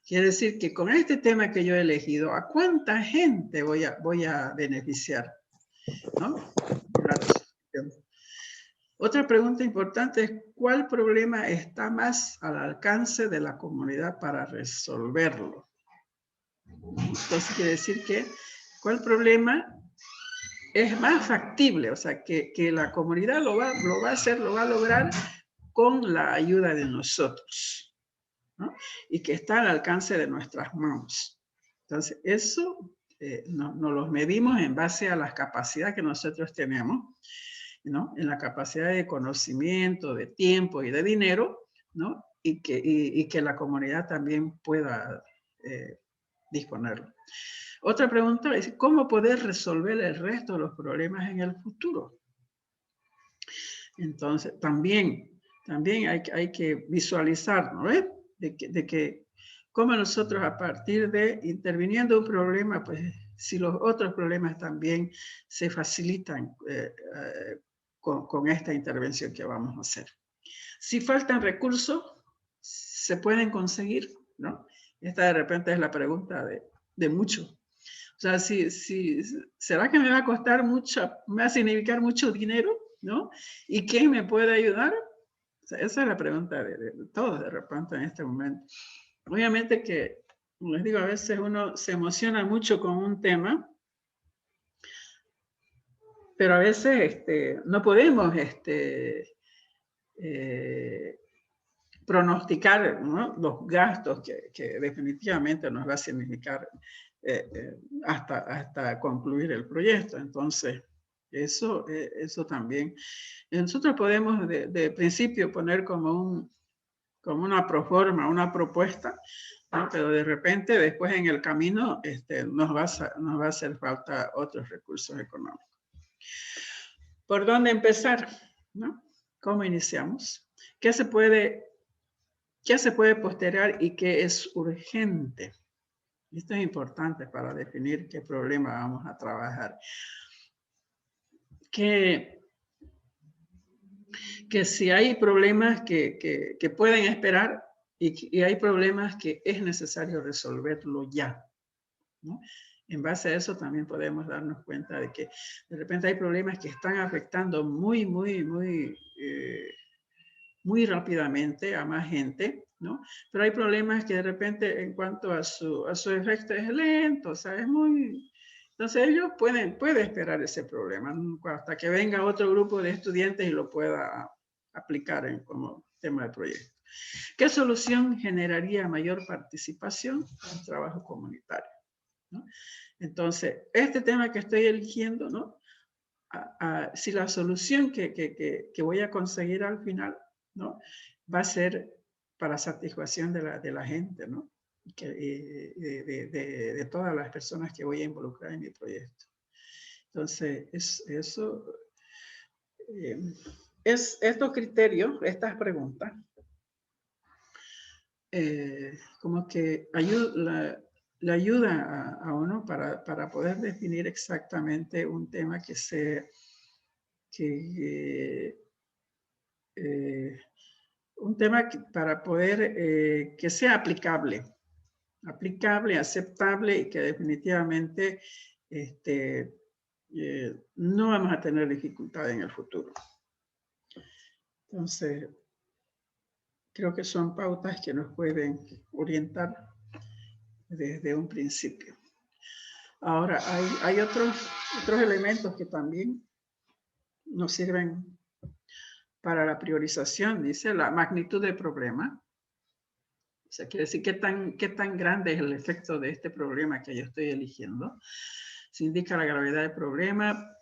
Quiere decir que con este tema que yo he elegido, ¿a cuánta gente voy a beneficiar? ¿No? Otra pregunta importante es, ¿cuál problema está más al alcance de la comunidad para resolverlo? Entonces quiere decir que, ¿cuál problema es más factible? O sea, que la comunidad lo va a hacer, lo va a lograr con la ayuda de nosotros, ¿no? Y que está al alcance de nuestras manos. Entonces, eso nos los medimos en base a las capacidades que nosotros tenemos, ¿no? En la capacidad de conocimiento, de tiempo y de dinero, ¿no? Y que la comunidad también pueda disponerlo. Otra pregunta es, ¿cómo poder resolver el resto de los problemas en el futuro? Entonces, también hay que visualizar, ¿no? De que cómo nosotros a partir de interviniendo un problema, pues si los otros problemas también se facilitan con esta intervención que vamos a hacer. Si faltan recursos, ¿se pueden conseguir? ¿No? Esta de repente es la pregunta de muchos. O sea, ¿será que me va a costar mucho, me va a significar mucho dinero? ¿No? ¿Y quién me puede ayudar? O sea, esa es la pregunta de todos de repente en este momento. Obviamente que, como les digo, a veces uno se emociona mucho con un tema, pero a veces no podemos pronosticar, ¿no? Los gastos que definitivamente nos va a significar hasta concluir el proyecto. Entonces, eso también. Nosotros podemos de principio poner como una proforma, una propuesta, ¿no? Pero de repente después en el camino nos va a hacer falta otros recursos económicos. ¿Por dónde empezar? ¿No? ¿Cómo iniciamos? ¿Qué se puede postergar y qué es urgente? Esto es importante para definir qué problema vamos a trabajar. Que si hay problemas que pueden esperar y hay problemas que es necesario resolverlo ya, ¿no? En base a eso también podemos darnos cuenta de que de repente hay problemas que están afectando muy rápidamente a más gente, ¿no? Pero hay problemas que de repente en cuanto a su efecto es lento, o sea, es muy... Entonces ellos pueden esperar ese problema hasta que venga otro grupo de estudiantes y lo pueda aplicar como tema de proyecto. ¿Qué solución generaría mayor participación en el trabajo comunitario? ¿No? Entonces, este tema que estoy eligiendo, ¿no? Si la solución que voy a conseguir al final, ¿no? Va a ser para satisfacción de la gente, ¿no? De todas las personas que voy a involucrar en mi proyecto. Entonces, estos criterios, estas preguntas, como que le ayuda a uno para poder definir exactamente un tema un tema para poder que sea aplicable, aceptable y que definitivamente no vamos a tener dificultades en el futuro. Entonces, creo que son pautas que nos pueden orientar desde un principio. Ahora, hay otros elementos que también nos sirven para la priorización, dice la magnitud del problema. O sea, quiere decir qué tan grande es el efecto de este problema que yo estoy eligiendo. Se indica la gravedad del problema,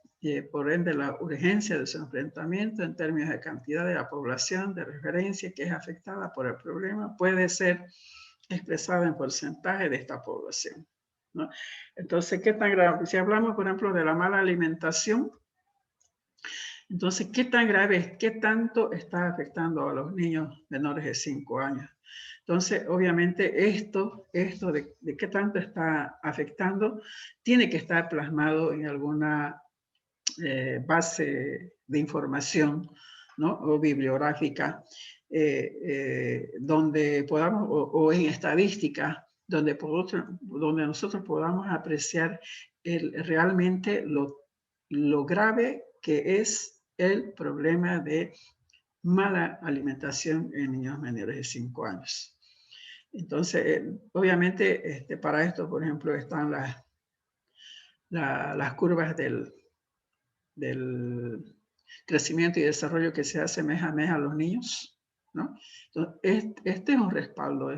por ende la urgencia de su enfrentamiento en términos de cantidad de la población de referencia que es afectada por el problema, puede ser expresada en porcentaje de esta población, ¿no? Entonces, ¿qué tan grave? Si hablamos, por ejemplo, de la mala alimentación, Entonces, ¿qué tan grave es? ¿Qué tanto está afectando a los niños menores de 5 años? Entonces, obviamente, esto de qué tanto está afectando, tiene que estar plasmado en alguna base de información, ¿no? O bibliográfica, donde podamos, o en estadística, donde nosotros podamos apreciar realmente lo grave que es el problema de mala alimentación en niños menores de 5 años. Entonces, obviamente, para esto, por ejemplo, están las curvas del crecimiento y desarrollo que se hace mes a mes a los niños, ¿no? Entonces, este es un respaldo,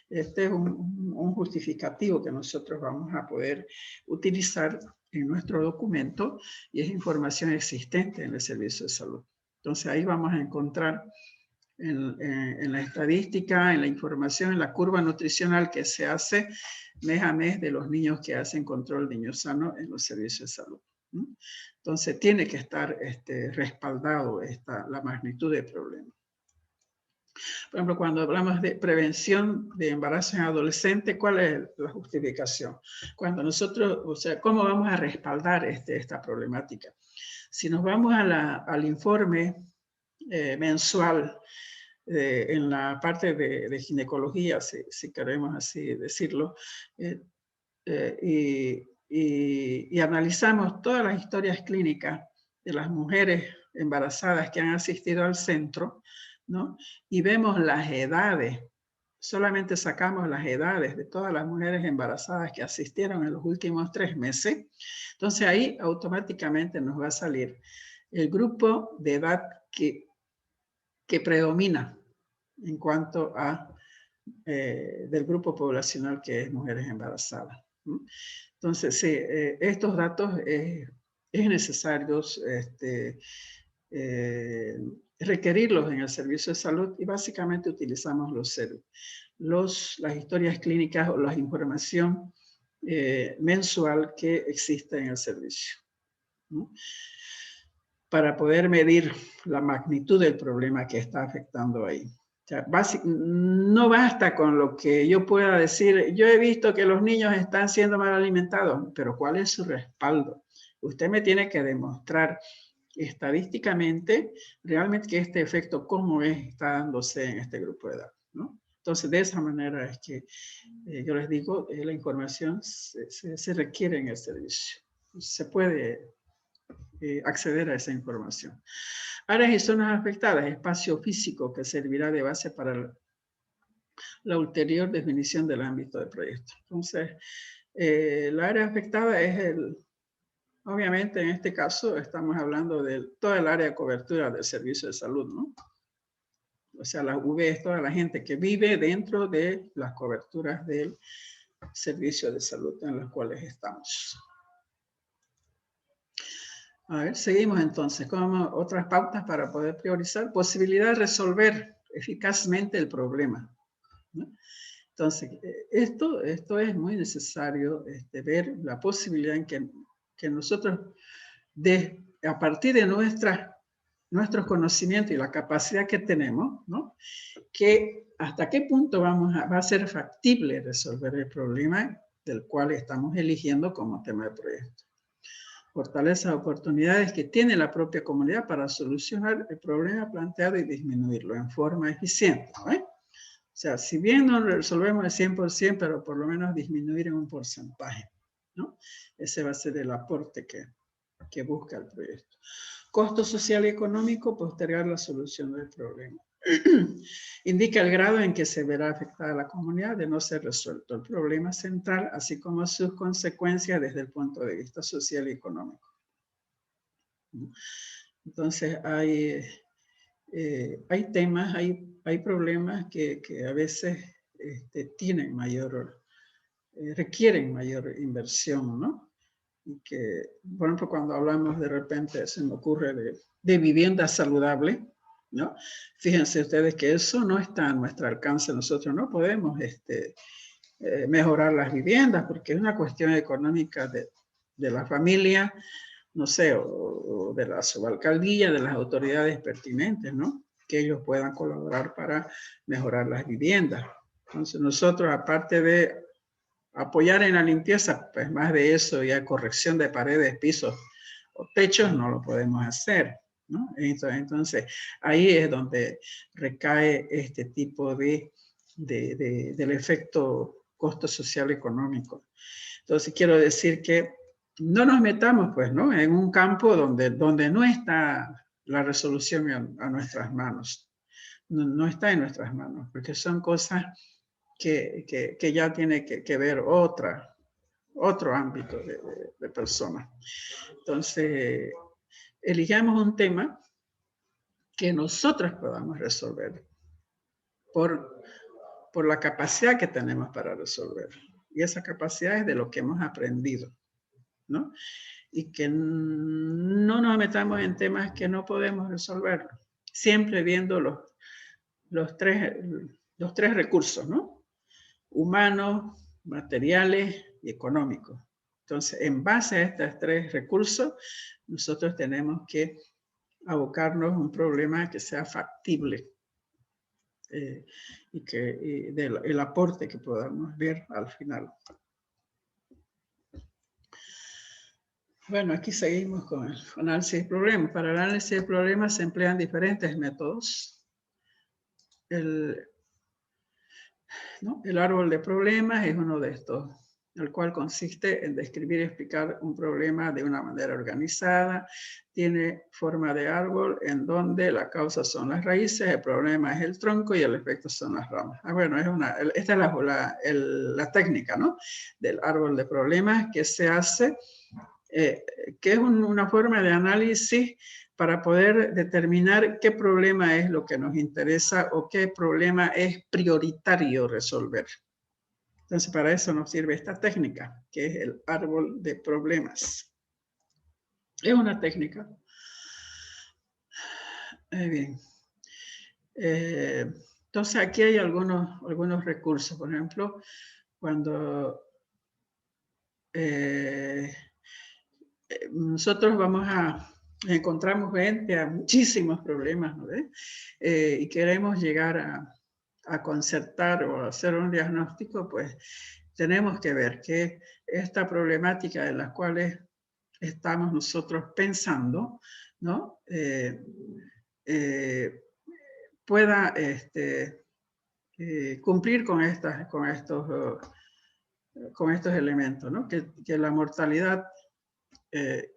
este es un justificativo que nosotros vamos a poder utilizar en nuestro documento y es información existente en el servicio de salud. Entonces, ahí vamos a encontrar en la estadística, en la información, en la curva nutricional que se hace mes a mes de los niños que hacen control niño sano en los servicios de salud. Entonces, tiene que estar respaldado la magnitud del problema. Por ejemplo, cuando hablamos de prevención de embarazo en adolescentes, ¿cuál es la justificación? Cuando nosotros, o sea, ¿cómo vamos a respaldar esta problemática? Si nos vamos al informe mensual en la parte de ginecología, si queremos así decirlo, y analizamos todas las historias clínicas de las mujeres embarazadas que han asistido al centro, ¿no? Y vemos las edades, solamente sacamos las edades de todas las mujeres embarazadas que asistieron en los últimos 3 meses, entonces ahí automáticamente nos va a salir el grupo de edad que predomina en cuanto a del grupo poblacional que es mujeres embarazadas. Entonces, sí, estos datos es necesario requerirlos en el servicio de salud y básicamente utilizamos las historias clínicas o la información mensual que existe en el servicio, ¿no? Para poder medir la magnitud del problema que está afectando ahí. O sea, no basta con lo que yo pueda decir, yo he visto que los niños están siendo mal alimentados, pero ¿cuál es su respaldo? Usted me tiene que demostrar estadísticamente realmente que este efecto cómo está dándose en este grupo de edad, ¿no? Entonces, de esa manera es que yo les digo, la información se requiere en el servicio. Se puede acceder a esa información. Áreas y zonas afectadas, espacio físico que servirá de base para la ulterior definición del ámbito del proyecto. Entonces, la área afectada es obviamente en este caso estamos hablando de toda el área de cobertura del servicio de salud, ¿no? O sea, la V es toda la gente que vive dentro de las coberturas del servicio de salud en las cuales estamos. A ver, seguimos entonces con otras pautas para poder priorizar. Posibilidad de resolver eficazmente el problema, ¿no? Entonces, esto es muy necesario ver la posibilidad en que nosotros, a partir de nuestros conocimientos y la capacidad que tenemos, ¿no? Que hasta qué punto va a ser factible resolver el problema del cual estamos eligiendo como tema de proyecto. Fortalezas, oportunidades que tiene la propia comunidad para solucionar el problema planteado y disminuirlo en forma eficiente, ¿no? O sea, si bien no resolvemos el 100%, pero por lo menos disminuir en un porcentaje, ¿no? Ese va a ser el aporte que busca el proyecto. Costo social y económico, postergar la solución del problema. Indica el grado en que se verá afectada la comunidad de no ser resuelto el problema central, así como sus consecuencias desde el punto de vista social y económico. Entonces, hay temas, hay problemas que a veces requieren mayor inversión, ¿no? Y que, por ejemplo, cuando hablamos de repente, se me ocurre de vivienda saludable, ¿no? Fíjense ustedes que eso no está a nuestro alcance. Nosotros no podemos mejorar las viviendas porque es una cuestión económica de la familia, no sé, o de la subalcaldía, de las autoridades pertinentes, ¿no? Que ellos puedan colaborar para mejorar las viviendas. Entonces nosotros, aparte de apoyar en la limpieza, pues más de eso, ya corrección de paredes, pisos o techos, no lo podemos hacer, ¿no? Entonces ahí es donde recae este tipo del efecto costo social económico. Entonces quiero decir que no nos metamos, pues, ¿no? En un campo donde no está la resolución a nuestras manos. No está en nuestras manos, porque son cosas que ya tiene que ver otro ámbito de personas. Entonces, elijamos un tema que nosotros podamos resolver por la capacidad que tenemos para resolver. Y esa capacidad es de lo que hemos aprendido, ¿no? Y que no nos metamos en temas que no podemos resolver, siempre viendo los tres recursos, ¿no? Humanos, materiales y económicos. Entonces, en base a estos tres recursos, nosotros tenemos que abocarnos a un problema que sea factible y el aporte que podamos ver al final. Bueno, aquí seguimos con el análisis de problemas. Para el análisis de problemas se emplean diferentes métodos. El árbol de problemas es uno de estos, el cual consiste en describir y explicar un problema de una manera organizada. Tiene forma de árbol en donde la causa son las raíces, el problema es el tronco y el efecto son las ramas. Bueno, esta es la técnica, ¿no? Del árbol de problemas que se hace, que es una forma de análisis para poder determinar qué problema es lo que nos interesa o qué problema es prioritario resolver. Entonces, para eso nos sirve esta técnica, que es el árbol de problemas. Es una técnica. Bien. Entonces, aquí hay algunos recursos. Por ejemplo, cuando nosotros encontramos frente a muchísimos problemas, ¿no? Y queremos llegar a concertar o a hacer un diagnóstico, pues tenemos que ver que esta problemática de las cuales estamos nosotros pensando, ¿no? Pueda cumplir con estos elementos, ¿no? Que la mortalidad,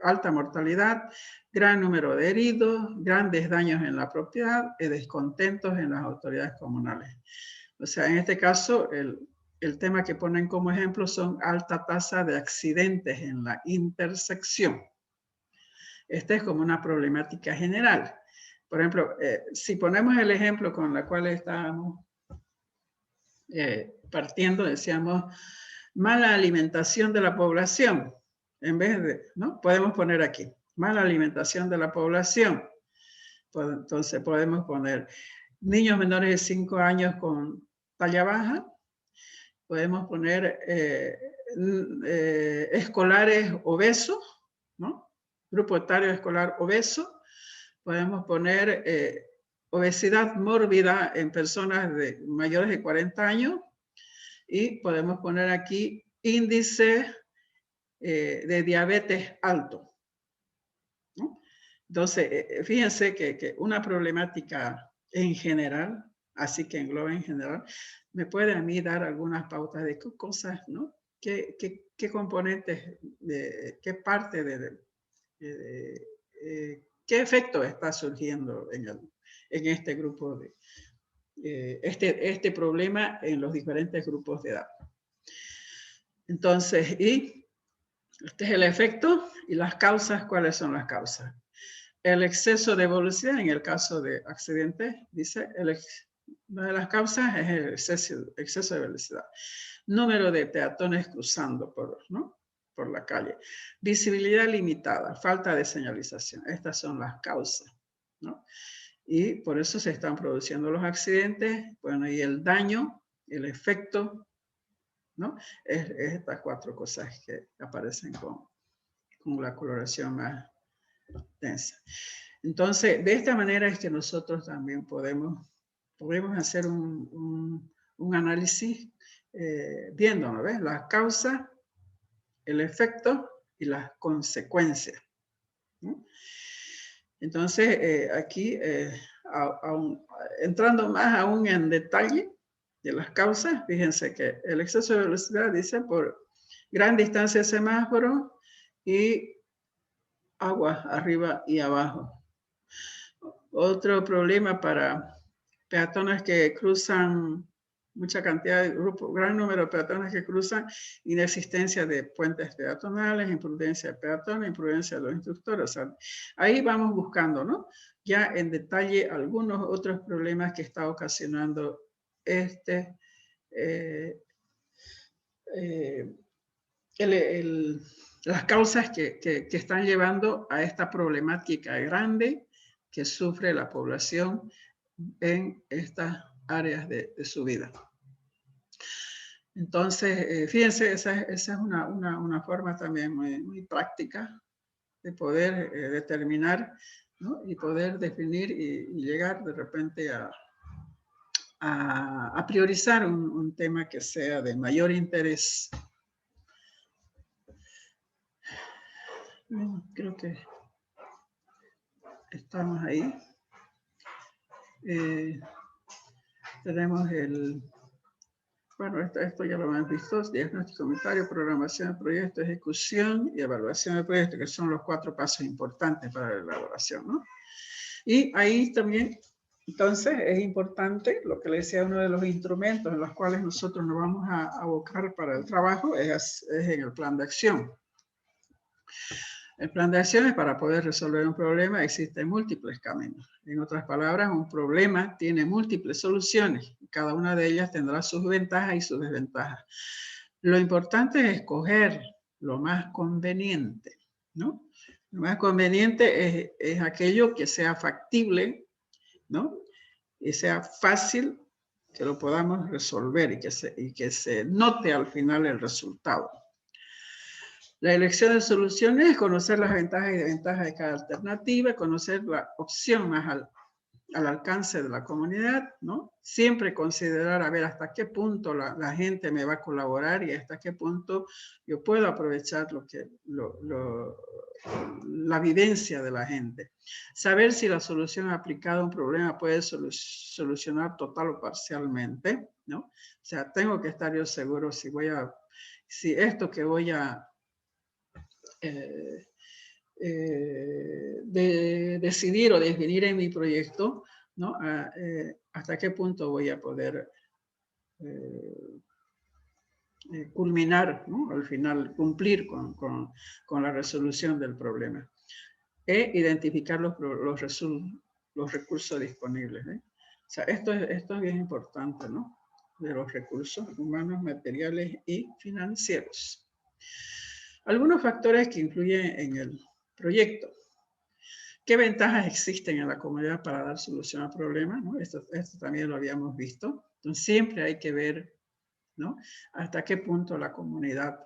alta mortalidad, gran número de heridos, grandes daños en la propiedad y descontentos en las autoridades comunales. O sea, en este caso, el tema que ponen como ejemplo son alta tasa de accidentes en la intersección. Esta es como una problemática general. Por ejemplo, si ponemos el ejemplo con el cual estábamos partiendo, decíamos, mala alimentación de la población. En vez de, ¿no? Podemos poner aquí, mala alimentación de la población. Entonces podemos poner niños menores de 5 años con talla baja. Podemos poner escolares obesos, ¿no? Grupo etario escolar obeso. Podemos poner obesidad mórbida en personas mayores de 40 años. Y podemos poner aquí índice de diabetes alto, ¿no? Entonces, fíjense que una problemática en general, así que engloba en general, me puede a mí dar algunas pautas de qué cosas, ¿no? ¿Qué componentes, qué parte qué efecto está surgiendo en este grupo este problema en los diferentes grupos de edad. Entonces, este es el efecto y las causas. ¿Cuáles son las causas? El exceso de velocidad, en el caso de accidentes, dice, una de las causas es el exceso de velocidad. Número de peatones cruzando por la calle. Visibilidad limitada, falta de señalización. Estas son las causas, ¿no? Y por eso se están produciendo los accidentes. Bueno, y el daño, el efecto, ¿no? Es estas 4 cosas que aparecen con la coloración más densa. Entonces, de esta manera es que nosotros también podemos hacer un análisis viendo, ¿no ves? Las causas, el efecto y las consecuencias, ¿no? Entonces, aquí, entrando más aún en detalle de las causas, fíjense que el exceso de velocidad dice por gran distancia de semáforo y agua arriba y abajo. Otro problema para peatones que cruzan, mucha cantidad de grupos, gran número de peatones que cruzan, inexistencia de puentes peatonales, imprudencia de peatones, imprudencia de los instructores. O sea, ahí vamos buscando, ¿no? Ya en detalle algunos otros problemas que está ocasionando las causas que están llevando a esta problemática grande que sufre la población en estas áreas de su vida. Entonces, fíjense, esa es una forma también muy práctica de poder determinar, ¿no? Y poder definir y llegar de repente a priorizar un tema que sea de mayor interés. Creo que estamos ahí. Tenemos bueno, esto ya lo hemos visto, diagnóstico unitario, programación de proyecto, ejecución y evaluación de proyecto, que son los 4 pasos importantes para la elaboración, ¿no? Y ahí también, entonces, es importante, lo que le decía, uno de los instrumentos en los cuales nosotros nos vamos a abocar para el trabajo es en el plan de acción. El plan de acciones para poder resolver un problema existen múltiples caminos. En otras palabras, un problema tiene múltiples soluciones. Cada una de ellas tendrá sus ventajas y sus desventajas. Lo importante es escoger lo más conveniente, ¿no? Lo más conveniente es aquello que sea factible, ¿no? Y sea fácil que lo podamos resolver y que se note al final el resultado. La elección de soluciones es conocer las ventajas y desventajas de cada alternativa, conocer la opción más al alcance de la comunidad, ¿no? Siempre considerar a ver hasta qué punto la gente me va a colaborar y hasta qué punto yo puedo aprovechar la vivencia de la gente. Saber si la solución aplicada a un problema puede solucionar total o parcialmente, ¿no? O sea, tengo que estar yo seguro si esto que voy a de decidir o definir en mi proyecto, ¿no? Hasta qué punto voy a poder culminar, ¿no? Al final cumplir con la resolución del problema. E identificar los recursos disponibles. O sea, esto es bien importante, ¿no? De los recursos humanos, materiales y financieros. Algunos factores que influyen en el proyecto. ¿Qué ventajas existen en la comunidad para dar solución al problema? ¿No? Esto también lo habíamos visto. Entonces, siempre hay que ver, ¿no? Hasta qué punto la comunidad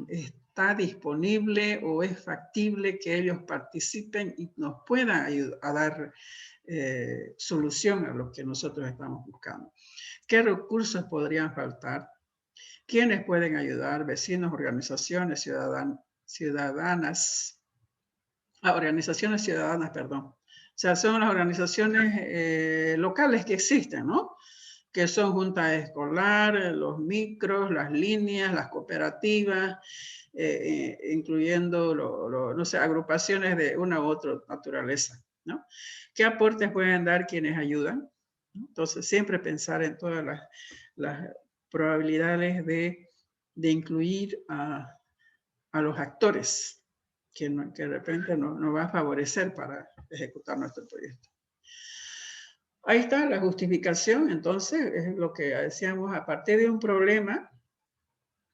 está disponible o es factible que ellos participen y nos puedan ayudar a dar solución a lo que nosotros estamos buscando. ¿Qué recursos podrían faltar? ¿Quiénes pueden ayudar? Vecinos, organizaciones ciudadanas, perdón. O sea, son las organizaciones locales que existen, ¿no? Que son juntas escolares, los micros, las líneas, las cooperativas, incluyendo, no sé, agrupaciones de una u otra naturaleza, ¿no? ¿Qué aportes pueden dar quienes ayudan? Entonces, siempre pensar en todas las probabilidades de incluir a los actores que de repente nos va a favorecer para ejecutar nuestro proyecto. Ahí está la justificación, entonces, es lo que decíamos, a partir de un problema,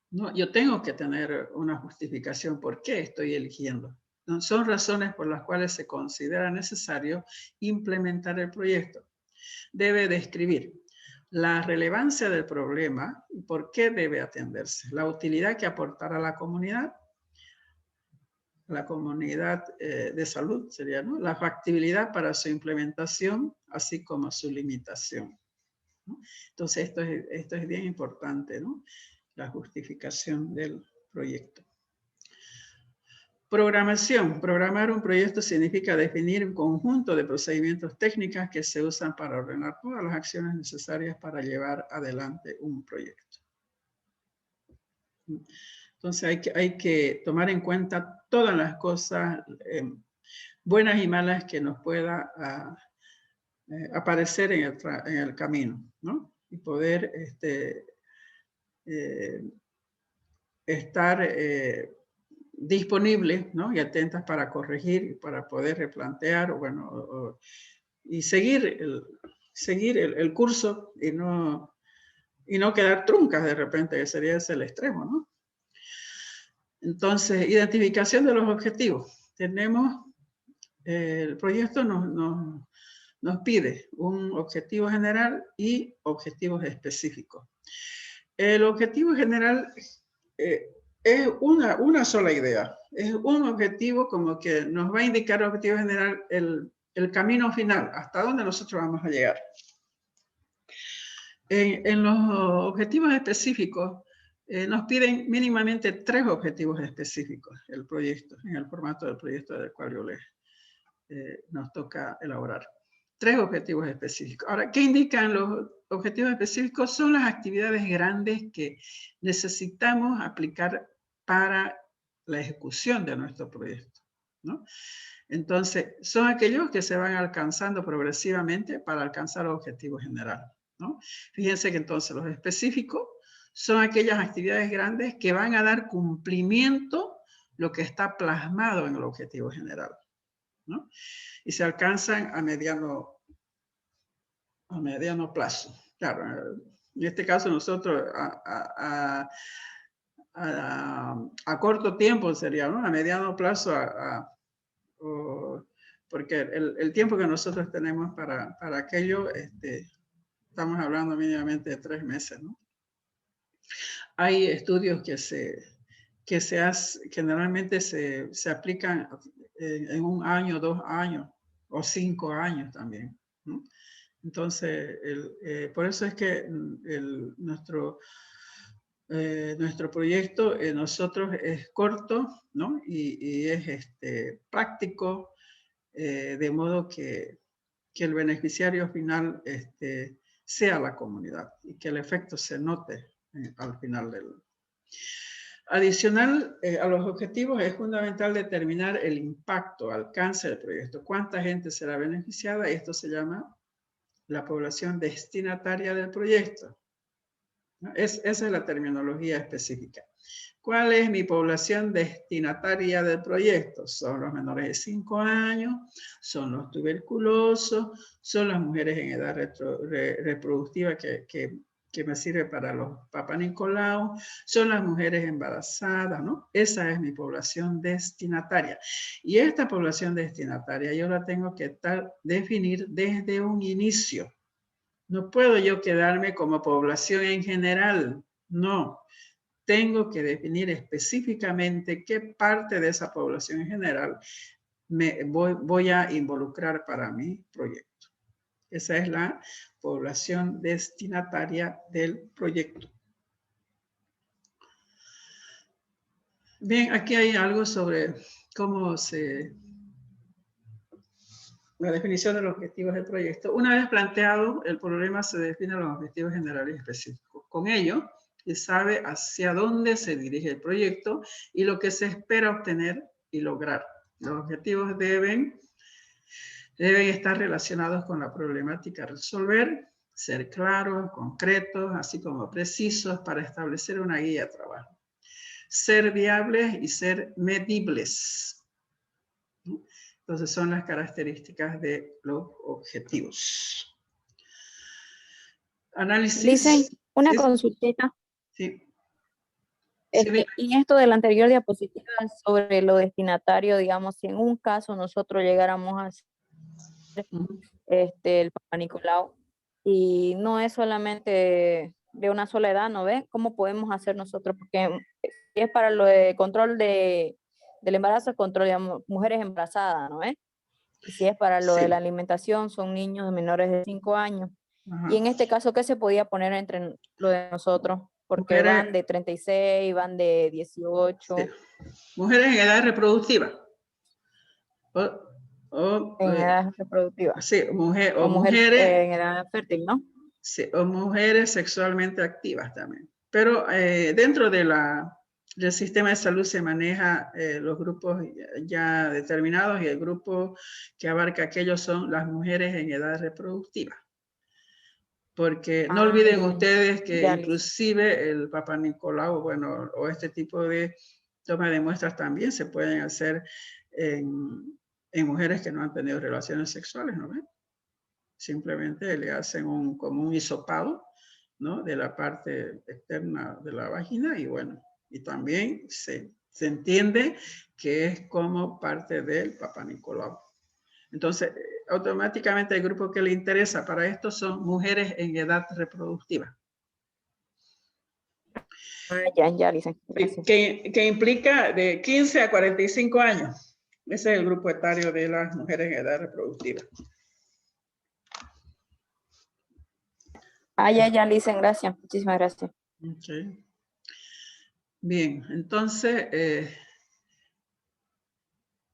¿no? Yo tengo que tener una justificación por qué estoy eligiendo. ¿No? Son razones por las cuales se considera necesario implementar el proyecto. Debe describir la relevancia del problema y por qué debe atenderse, la utilidad que aportará a la comunidad, la comunidad de salud, sería, ¿no? La factibilidad para su implementación, así como su limitación, ¿no? Entonces, esto es bien importante, ¿no? La justificación del proyecto. Programación. Programar un proyecto significa definir un conjunto de procedimientos técnicos que se usan para ordenar todas las acciones necesarias para llevar adelante un proyecto. Entonces hay que tomar en cuenta todas las cosas buenas y malas que nos pueda aparecer en el camino, ¿no? Y poder estar disponibles, ¿no? Y atentas para corregir, para poder replantear, bueno, y seguir el curso y no quedar truncas de repente, que sería ese el extremo, ¿no? Entonces, identificación de los objetivos. Tenemos, el proyecto nos pide un objetivo general y objetivos específicos. El objetivo general es una sola idea. Es un objetivo como que nos va a indicar el objetivo general, el camino final, hasta dónde nosotros vamos a llegar. En los objetivos específicos, nos piden mínimamente 3 objetivos específicos el proyecto, en el formato del proyecto del cual yo nos toca elaborar. 3 objetivos específicos. Ahora, ¿qué indican los objetivos específicos? Son las actividades grandes que necesitamos aplicar para la ejecución de nuestro proyecto, ¿no? Entonces, son aquellos que se van alcanzando progresivamente para alcanzar el objetivo general, ¿no? Fíjense que entonces los específicos son aquellas actividades grandes que van a dar cumplimiento lo que está plasmado en el objetivo general, ¿no? Y se alcanzan a mediano plazo. Claro, en este caso nosotros a corto tiempo sería, ¿no? A mediano plazo, porque el tiempo que nosotros tenemos para aquello, estamos hablando mínimamente de 3 meses, ¿no? Hay estudios que generalmente se aplican en 1 año, 2 años o 5 años también, ¿no? Entonces, por eso es que nuestro proyecto, nosotros es corto, ¿no? Y es práctico, de modo que el beneficiario final sea la comunidad y que el efecto se note al final del... Adicional a los objetivos, es fundamental determinar el impacto, alcance del proyecto, cuánta gente será beneficiada, y esto se llama la población destinataria del proyecto. Esa es la terminología específica. ¿Cuál es mi población destinataria del proyecto? Son los menores de 5 años, son los tuberculosos, son las mujeres en edad reproductiva que me sirve para los Papa Nicolau, son las mujeres embarazadas, ¿no? Esa es mi población destinataria. Y esta población destinataria yo la tengo que definir desde un inicio. No puedo yo quedarme como población en general, no. Tengo que definir específicamente qué parte de esa población en general voy a involucrar para mi proyecto. Esa es la población destinataria del proyecto. Bien, aquí hay algo sobre cómo la definición de los objetivos del proyecto. Una vez planteado el problema, se definen los objetivos generales y específicos. Con ello, se sabe hacia dónde se dirige el proyecto y lo que se espera obtener y lograr. Los objetivos deben estar relacionados con la problemática a resolver, ser claros, concretos, así como precisos para establecer una guía de trabajo. Ser viables y ser medibles. Entonces son las características de los objetivos. Análisis. Dicen una ¿sí? consultita. Sí. Y esto de la anterior diapositiva sobre lo destinatario, digamos, si en un caso nosotros llegáramos a hacer el Papa Nicolau y no es solamente de una sola edad, ¿no ven? ¿Cómo podemos hacer nosotros? Porque si es para lo de control de del embarazo, control de mujeres embarazadas, ¿no es? Y si es para lo de la Sí. alimentación, son niños de menores de 5 años. Ajá. Y en este caso, ¿qué se podía poner entre lo de nosotros? Porque Mujeres, van de 36, van de sí. 18. Mujeres en edad reproductiva. O, En edad reproductiva. sí, O mujeres mujeres, en edad fértil, ¿no? sí, o mujeres sexualmente activas también. Pero dentro del sistema de salud se maneja los grupos ya determinados, y el grupo que abarca aquellos son las mujeres en edad reproductiva. Porque no olviden ustedes que ya, inclusive el Papa Nicolau, bueno, o este tipo de toma de muestras también se pueden hacer en mujeres que no han tenido relaciones sexuales, ¿no ven? Simplemente le hacen como un hisopado, ¿no? De la parte externa de la vagina, y bueno, y también se entiende que es como parte del Papa Nicolau. Entonces, automáticamente el grupo que le interesa para esto son mujeres en edad reproductiva. Ya, Lisa. Gracias. Que implica de 15 a 45 años. Ese es el grupo etario de las mujeres en edad reproductiva. Ya, Lisa, gracias. Muchísimas gracias. Okay. Bien, entonces, es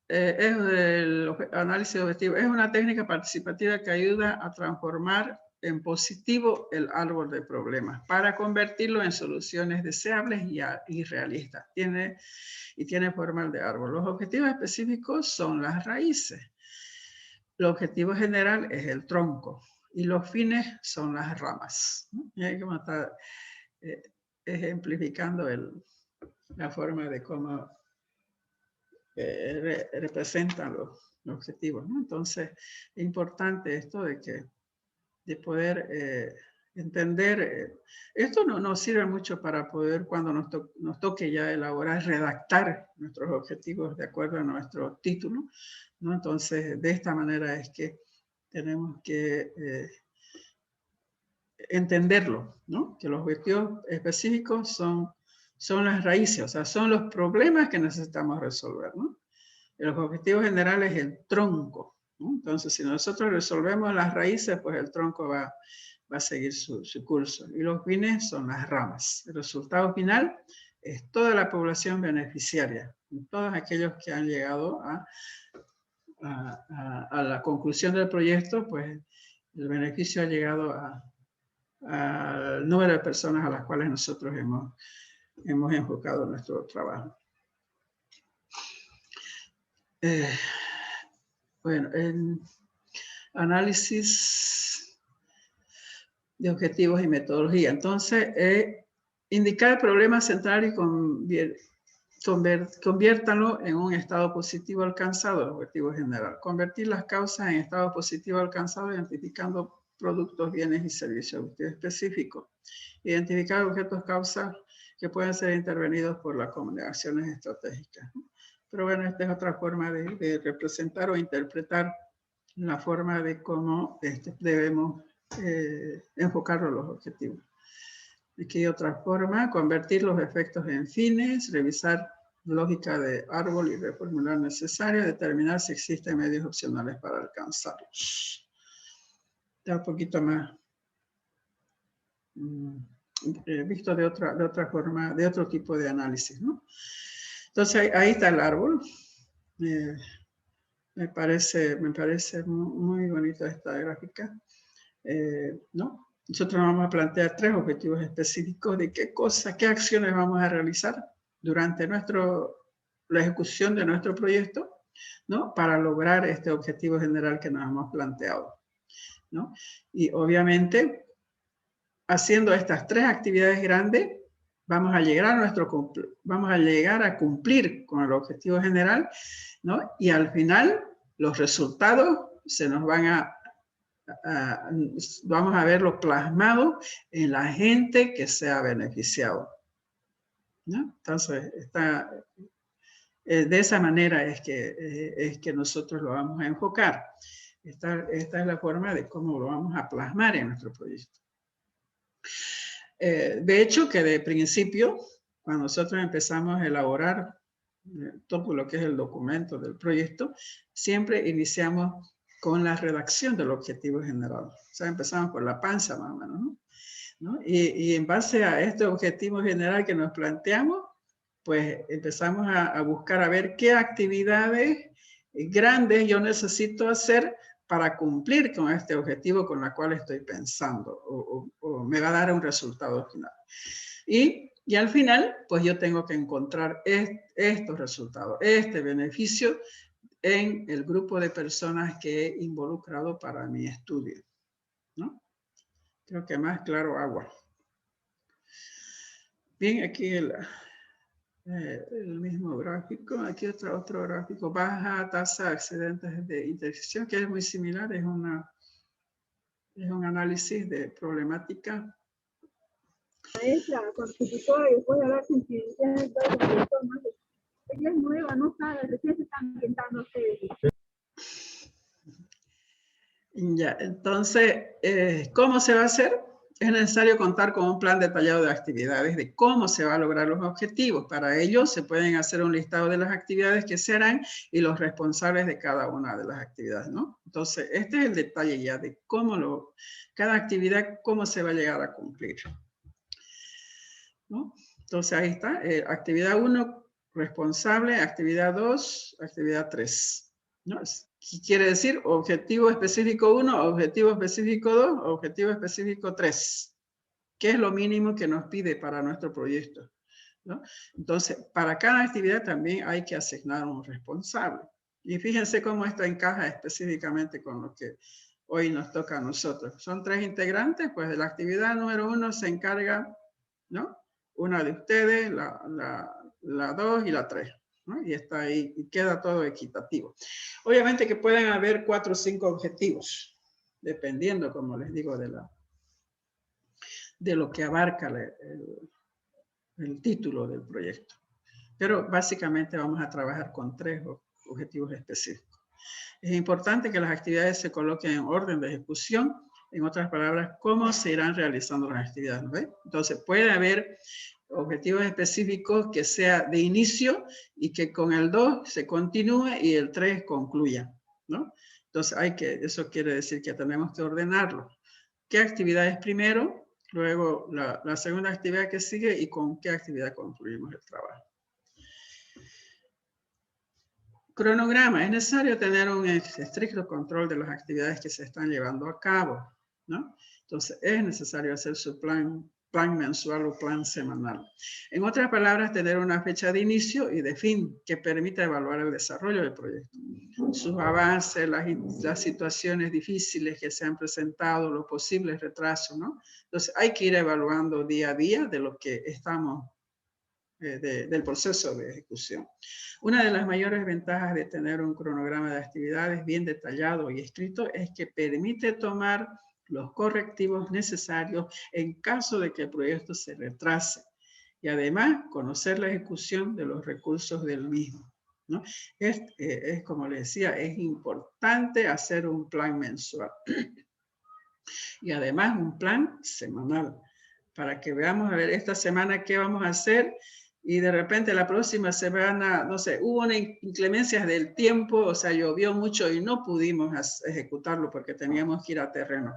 el análisis objetivo. Es una técnica participativa que ayuda a transformar en positivo el árbol de problemas para convertirlo en soluciones deseables y realistas. Tiene forma de árbol. Los objetivos específicos son las raíces. El objetivo general es el tronco y los fines son las ramas. Y hay que estar ejemplificando la forma de cómo representan los objetivos, ¿no? Entonces, es importante esto de poder entender. Esto nos sirve mucho para poder, cuando nos toque ya elaborar, redactar nuestros objetivos de acuerdo a nuestro título, ¿no? Entonces, de esta manera es que tenemos que entenderlo, ¿no? Que los objetivos específicos son las raíces, o sea, son los problemas que necesitamos resolver, ¿no? Los objetivos generales es el tronco, ¿no? Entonces, si nosotros resolvemos las raíces, pues el tronco va a seguir su curso. Y los fines son las ramas. El resultado final es toda la población beneficiaria, todos aquellos que han llegado a la conclusión del proyecto, pues el beneficio ha llegado al número de personas a las cuales nosotros hemos enfocado nuestro trabajo. Bueno, el análisis de objetivos y metodología. Entonces, indicar el problema central y conviértanlo en un estado positivo alcanzado, el objetivo general. Convertir las causas en estado positivo alcanzado, identificando productos, bienes y servicios específicos. Identificar objetos causas que pueden ser intervenidos por las comunicaciones estratégicas. Pero bueno, esta es otra forma de representar o interpretar la forma de cómo debemos enfocar los objetivos. Aquí hay otra forma: convertir los efectos en fines, revisar lógica de árbol y reformular necesario, determinar si existen medios opcionales para alcanzarlos. Está un poquito más visto de otra forma, de otro tipo de análisis, ¿no? Entonces ahí está el árbol. Me parece muy bonita esta gráfica, ¿no? Nosotros vamos a plantear 3 objetivos específicos de qué acciones vamos a realizar durante la ejecución de nuestro proyecto, ¿no? Para lograr este objetivo general que nos hemos planteado, ¿no? Y obviamente, haciendo estas 3 actividades grandes, vamos a llegar a cumplir con el objetivo general, ¿no? Y al final, los resultados se nos van vamos a verlo plasmado en la gente que se ha beneficiado, ¿no? Entonces, de esa manera es que nosotros lo vamos a enfocar. Esta es la forma de cómo lo vamos a plasmar en nuestro proyecto. De hecho, que de principio, cuando nosotros empezamos a elaborar todo lo que es el documento del proyecto, siempre iniciamos con la redacción del objetivo general. O sea, empezamos por la panza más o menos, ¿no? Y en base a este objetivo general que nos planteamos, pues empezamos a buscar a ver qué actividades grandes yo necesito hacer para cumplir con este objetivo con la cual estoy pensando o me va a dar un resultado final. Y al final, pues yo tengo que encontrar estos resultados, este beneficio en el grupo de personas que he involucrado para mi estudio, ¿no? Creo que más claro agua. Bien, aquí el mismo gráfico, aquí otro gráfico, baja tasa de accidentes de intersección, que es muy similar, es un análisis de problemática. Maestra, participó y después de hablar con incidencias ella es nueva, no sabe, recién se están ambientando ustedes. Ya, entonces, ¿cómo se va a hacer? Es necesario contar con un plan detallado de actividades, de cómo se va a lograr los objetivos. Para ello, se pueden hacer un listado de las actividades que se harán y los responsables de cada una de las actividades, ¿no? Entonces, este es el detalle ya de cómo cada actividad, cómo se va a llegar a cumplir, ¿no? Entonces, ahí está. Actividad 1, responsable. Actividad 2, actividad 3, ¿no? ¿Qué quiere decir? Objetivo específico 1, objetivo específico 2, objetivo específico 3. ¿Qué es lo mínimo que nos pide para nuestro proyecto? ¿No? Entonces, para cada actividad también hay que asignar un responsable. Y fíjense cómo esto encaja específicamente con lo que hoy nos toca a nosotros. Son 3 integrantes, pues de la actividad número 1 se encarga, ¿no? Una de ustedes, la 2 y la 3. ¿No? Y está ahí, y queda todo equitativo. Obviamente que pueden haber 4 o 5 objetivos, dependiendo, como les digo, de lo que abarca el título del proyecto. Pero básicamente vamos a trabajar con 3 objetivos específicos. Es importante que las actividades se coloquen en orden de ejecución. En otras palabras, cómo se irán realizando las actividades, ¿no? Entonces, puede haber objetivos específicos que sea de inicio y que con el 2 se continúe y el 3 concluya, ¿no? Entonces, eso quiere decir que tenemos que ordenarlo. ¿Qué actividad es primero? Luego, la segunda actividad que sigue y con qué actividad concluimos el trabajo. Cronograma. Es necesario tener un estricto control de las actividades que se están llevando a cabo, ¿no? Entonces, es necesario hacer su plan mensual o plan semanal. En otras palabras, tener una fecha de inicio y de fin que permita evaluar el desarrollo del proyecto. Sus avances, las situaciones difíciles que se han presentado, los posibles retrasos, ¿no? Entonces, hay que ir evaluando día a día de lo que estamos del proceso de ejecución. Una de las mayores ventajas de tener un cronograma de actividades bien detallado y escrito es que permite tomar los correctivos necesarios en caso de que el proyecto se retrase y además conocer la ejecución de los recursos del mismo, ¿no? Es como les decía, es importante hacer un plan mensual y además un plan semanal para que veamos, a ver, esta semana qué vamos a hacer y de repente la próxima semana, no sé, hubo una inclemencia del tiempo, o sea, llovió mucho y no pudimos ejecutarlo porque teníamos que ir a terreno,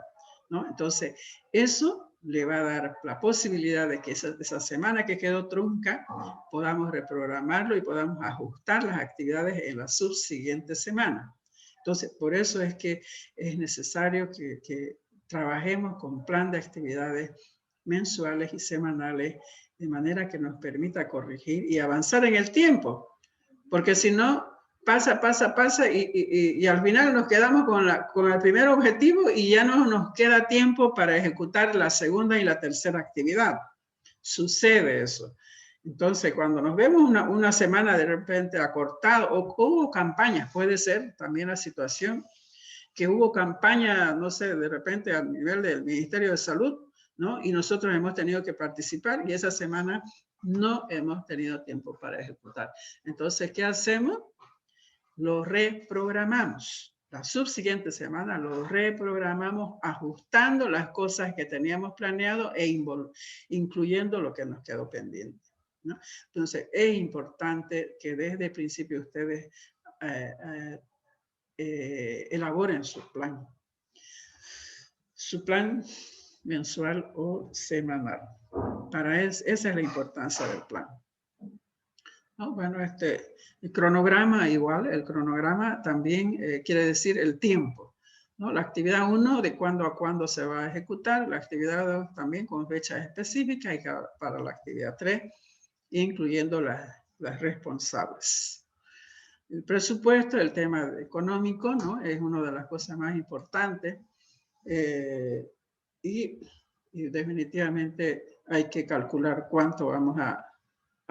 ¿no? Entonces, eso le va a dar la posibilidad de que esa semana que quedó trunca podamos reprogramarlo y podamos ajustar las actividades en la subsiguiente semana. Entonces, por eso es que es necesario que trabajemos con plan de actividades mensuales y semanales de manera que nos permita corregir y avanzar en el tiempo, porque si no, pasa y al final nos quedamos con el primer objetivo y ya no nos queda tiempo para ejecutar la segunda y la tercera actividad. Sucede eso. Entonces, cuando nos vemos una semana de repente acortado o hubo campañas, puede ser también la situación que hubo campaña, no sé, de repente a nivel del Ministerio de Salud, ¿no? Y nosotros hemos tenido que participar y esa semana no hemos tenido tiempo para ejecutar. Entonces, ¿qué hacemos? Lo reprogramamos. La subsiguiente semana lo reprogramamos ajustando las cosas que teníamos planeado e incluyendo lo que nos quedó pendiente. ¿no? Entonces, es importante que desde el principio ustedes elaboren su plan mensual o semanal. Esa es la importancia del plan. ¿No? Bueno, el cronograma igual, el cronograma también quiere decir el tiempo, ¿no? La actividad 1 de cuándo a cuándo se va a ejecutar, la actividad 2 también con fechas específicas y para la actividad 3, incluyendo las responsables. El presupuesto, el tema económico, ¿no? Es una de las cosas más importantes y definitivamente hay que calcular cuánto vamos a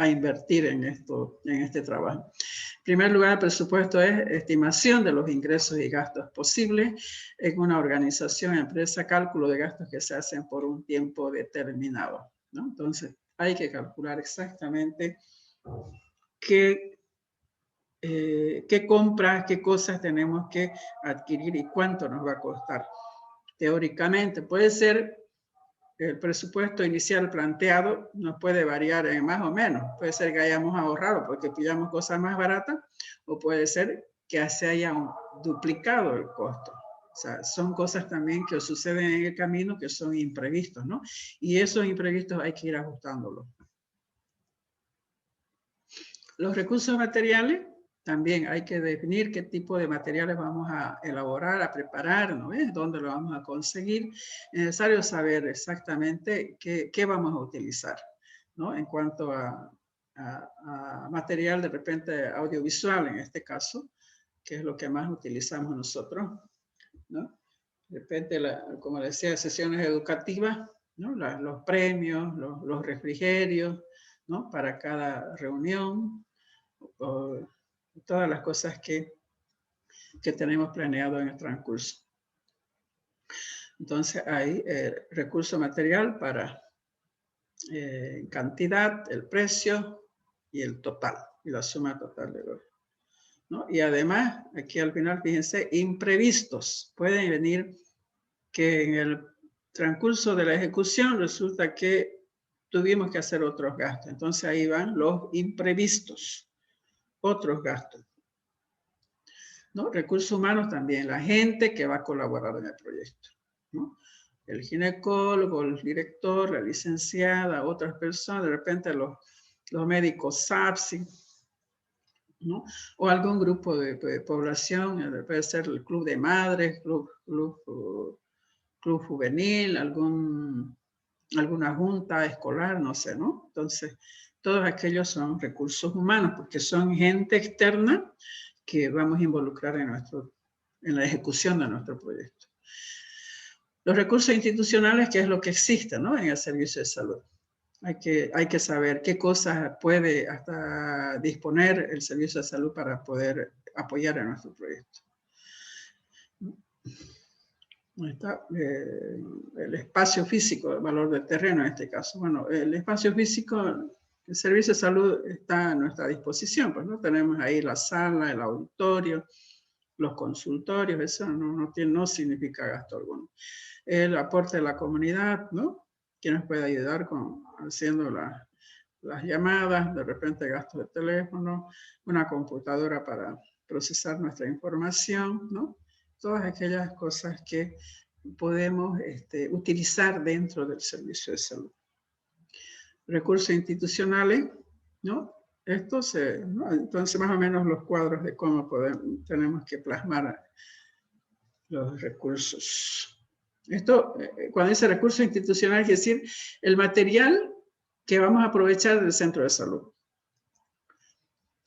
invertir en este trabajo. En primer lugar, el presupuesto es estimación de los ingresos y gastos posibles en una organización, empresa, cálculo de gastos que se hacen por un tiempo determinado, ¿no? Entonces, hay que calcular exactamente qué compras, qué cosas tenemos que adquirir y cuánto nos va a costar. Teóricamente, puede ser el presupuesto inicial planteado, nos puede variar en más o menos. Puede ser que hayamos ahorrado porque pillamos cosas más baratas, o puede ser que se haya duplicado el costo. O sea, son cosas también que suceden en el camino que son imprevistos, ¿no? Y esos imprevistos hay que ir ajustándolos. Los recursos materiales, también hay que definir qué tipo de materiales vamos a elaborar, a preparar, ¿no ves? ¿Dónde lo vamos a conseguir? Es necesario saber exactamente qué vamos a utilizar, ¿no? En cuanto a material de repente audiovisual, en este caso, que es lo que más utilizamos nosotros, ¿no? De repente, como decía, sesiones educativas, ¿no? Los premios, los refrigerios, ¿no? Para cada reunión, o todas las cosas que tenemos planeado en el transcurso. Entonces hay recurso material para cantidad, el precio y el total, y la suma total de los, ¿no? Y además, aquí al final, fíjense, imprevistos. Pueden venir que en el transcurso de la ejecución resulta que tuvimos que hacer otros gastos. Entonces ahí van los imprevistos, otros gastos, ¿no? Recursos humanos también, la gente que va a colaborar en el proyecto, ¿no? El ginecólogo, el director, la licenciada, otras personas, de repente los médicos SAPSI, ¿no? O algún grupo de población, puede ser el club de madres, club juvenil, alguna junta escolar, no sé, ¿no? Entonces, todos aquellos son recursos humanos, porque son gente externa que vamos a involucrar en la ejecución de nuestro proyecto. Los recursos institucionales, que es lo que existe, ¿no? En el servicio de salud. Hay que saber qué cosas puede hasta disponer el servicio de salud para poder apoyar a nuestro proyecto. Está el espacio físico, el valor del terreno en este caso. Bueno, el espacio físico, el servicio de salud está a nuestra disposición, pues, ¿no? Tenemos ahí la sala, el auditorio, los consultorios, eso no significa gasto alguno. El aporte de la comunidad, ¿no? Que nos puede ayudar haciendo las llamadas, de repente gastos de teléfono, una computadora para procesar nuestra información, ¿no? Todas aquellas cosas que podemos utilizar dentro del servicio de salud. Recursos institucionales, ¿no? ¿no? Entonces, más o menos los cuadros de cómo tenemos que plasmar los recursos. Esto, cuando dice recursos institucionales, es decir, el material que vamos a aprovechar del centro de salud.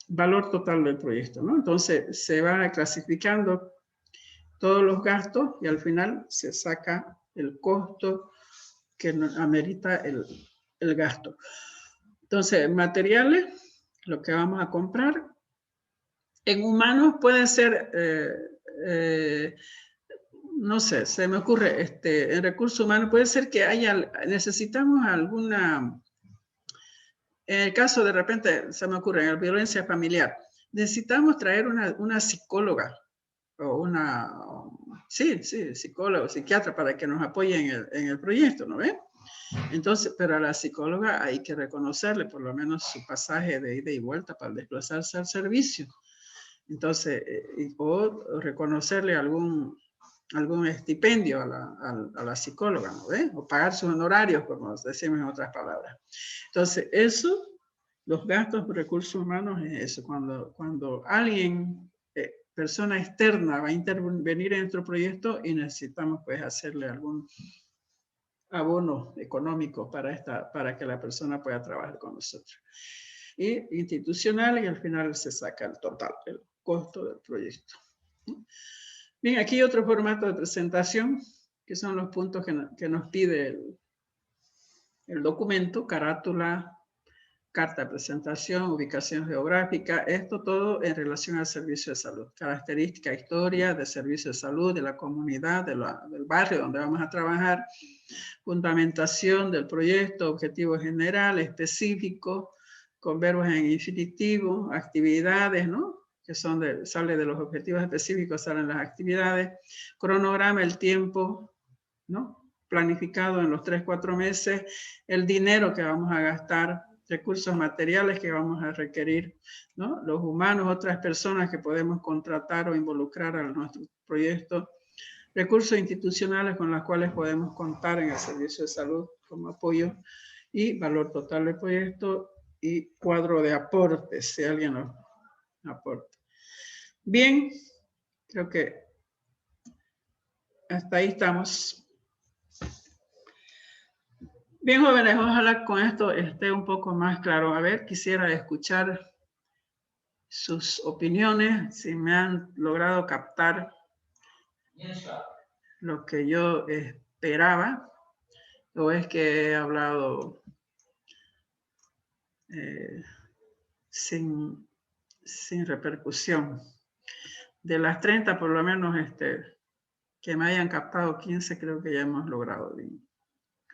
Valor total del proyecto, ¿no? Entonces, se va clasificando todos los gastos y al final se saca el costo que amerita el gasto. Entonces, materiales, lo que vamos a comprar. En humanos pueden ser, no sé, se me ocurre, en recursos humanos puede ser que necesitamos alguna, en el caso de repente, se me ocurre, en la violencia familiar, necesitamos traer una psicóloga o psicólogo, psiquiatra para que nos apoye en el proyecto, ¿no ven? Entonces, pero a la psicóloga hay que reconocerle por lo menos su pasaje de ida y vuelta para desplazarse al servicio. Entonces, o reconocerle algún estipendio a la psicóloga, ¿no ve? O pagar sus honorarios, como decimos en otras palabras. Entonces, eso, los gastos de recursos humanos es eso. Cuando alguien, persona externa, va a intervenir en nuestro proyecto y necesitamos pues hacerle algún abono económico para que la persona pueda trabajar con nosotros. Y institucional, y al final se saca el total, el costo del proyecto. Bien, aquí otro formato de presentación, que son los puntos que nos pide el documento: carátula, carta de presentación, ubicación geográfica, esto todo en relación al servicio de salud. Característica, historia del servicio de salud, de la comunidad, del barrio donde vamos a trabajar, fundamentación del proyecto, objetivo general, específico, con verbos en infinitivo, actividades, ¿no? Que sale de los objetivos específicos, salen las actividades, cronograma, el tiempo, ¿no? Planificado en los 3-4 meses, el dinero que vamos a gastar, recursos materiales que vamos a requerir, ¿no? Los humanos, otras personas que podemos contratar o involucrar a nuestro proyecto, recursos institucionales con los cuales podemos contar en el servicio de salud como apoyo, y valor total del proyecto y cuadro de aportes, si alguien nos aporta. Bien, creo que hasta ahí estamos. Bien, jóvenes, ojalá con esto esté un poco más claro. A ver, quisiera escuchar sus opiniones, si me han logrado captar lo que yo esperaba, o es que he hablado sin repercusión. De las 30, por lo menos, que me hayan captado 15, creo que ya hemos logrado bien.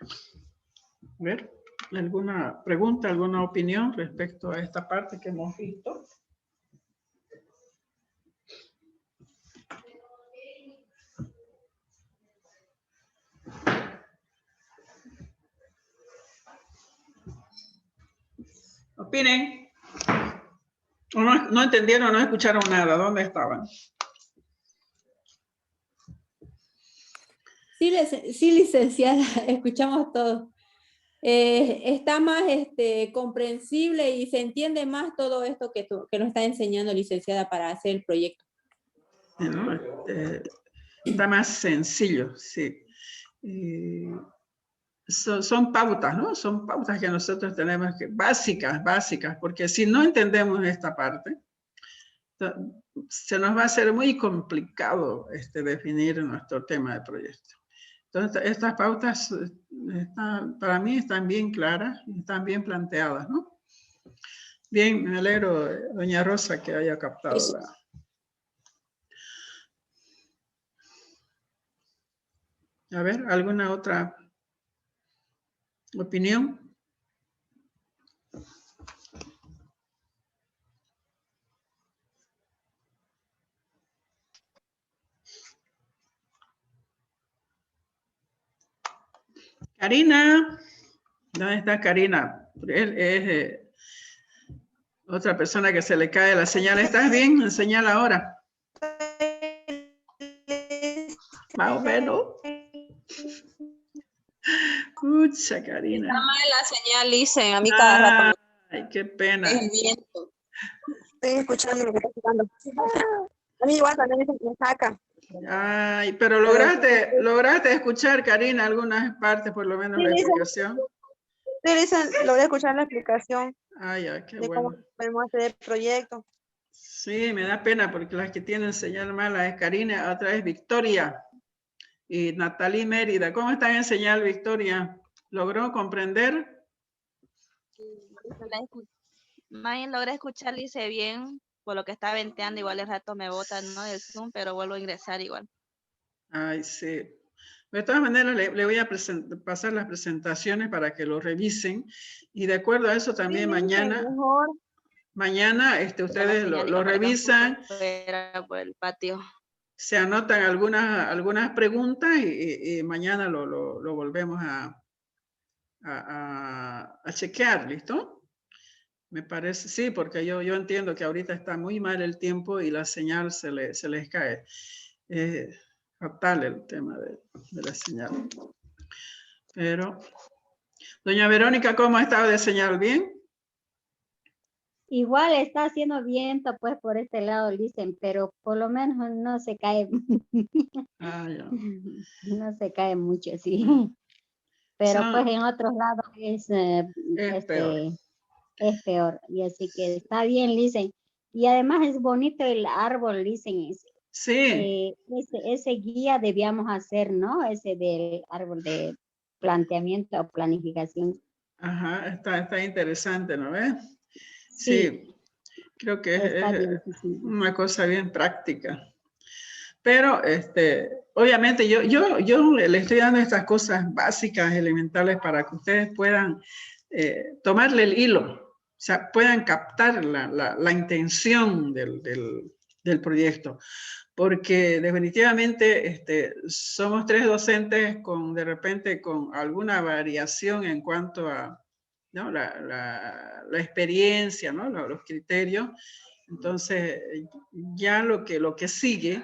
A ver, ¿alguna pregunta, alguna opinión respecto a esta parte que hemos visto? Opinen. ¿O no entendieron, no escucharon nada? ¿Dónde estaban? Sí, licenciada, escuchamos todo. Está más comprensible y se entiende más todo esto que nos está enseñando, licenciada, para hacer el proyecto. Bueno, está más sencillo, sí. Son pautas, ¿no? Son pautas que nosotros tenemos que, básicas, porque si no entendemos esta parte, se nos va a hacer muy complicado definir nuestro tema de proyecto. Entonces, estas pautas para mí están bien claras y están bien planteadas, ¿no? Bien, me alegro, doña Rosa, que haya captado la... A ver, ¿alguna otra opinión? Karina, ¿dónde está Karina? Él es otra persona que se le cae la señal. ¿Estás bien? Enseñala ahora. Más o menos. Escucha, Karina. Está mal la señal, Lice. A mí cada rato. Ay, qué pena. Es viento. Estoy escuchando lo que está escuchando. A mí igual también me saca. Ay, pero lograste escuchar, Karina, algunas partes, por lo menos, la explicación. Sí, dicen, logré escuchar la explicación Ay, ya, qué de bueno. cómo podemos hacer el proyecto. Sí, me da pena porque las que tienen señal mala es Karina, otra es Victoria y Natalie Mérida. ¿Cómo están en señal, Victoria? ¿Logró comprender? Más bien logré escuchar, Lice, bien, por lo que está venteando. Igual el rato me botan, ¿no? Del Zoom, pero vuelvo a ingresar igual. Ay, sí. De todas maneras, le voy a pasar las presentaciones para que lo revisen. Y de acuerdo a eso también Sí, mañana... mejor. Mañana ustedes lo revisan, Por el patio. se anotan algunas preguntas y mañana lo volvemos a a chequear, ¿listo? Me parece, sí, porque yo entiendo que ahorita está muy mal el tiempo y la señal se les cae. Fatal el tema de la señal. Pero, doña Verónica, ¿cómo ha estado de señal? ¿Bien? Igual está haciendo viento, pues, por este lado, dicen, pero por lo menos no se cae. Ah, ya. No se cae mucho, sí. Pero Son- pues en otros lados es peor. es peor. Y así que está bien, dicen. Y además es bonito el árbol, dicen. Sí, Ese guía debíamos hacer, ¿no? Ese del árbol de planteamiento o planificación. ajá, está interesante, ¿no ves? Sí, Sí, creo que está es bien. Sí. una cosa bien práctica. Pero, obviamente, yo le estoy dando estas cosas básicas, elementales, para que ustedes puedan tomarle el hilo, o sea, puedan captar la intención del proyecto. Porque definitivamente somos 3 docentes de repente con alguna variación en cuanto a, ¿no?, la experiencia, ¿no?, los criterios. Entonces, ya lo que sigue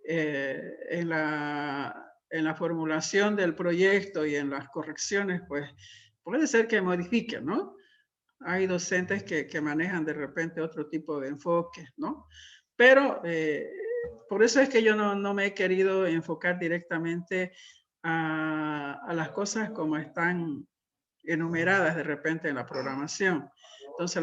en la formulación del proyecto y en las correcciones, pues puede ser que modifiquen, ¿no? Hay docentes que manejan de repente otro tipo de enfoque, ¿no? Pero por eso es que yo no me he querido enfocar directamente a las cosas como están enumeradas de repente en la programación. Entonces,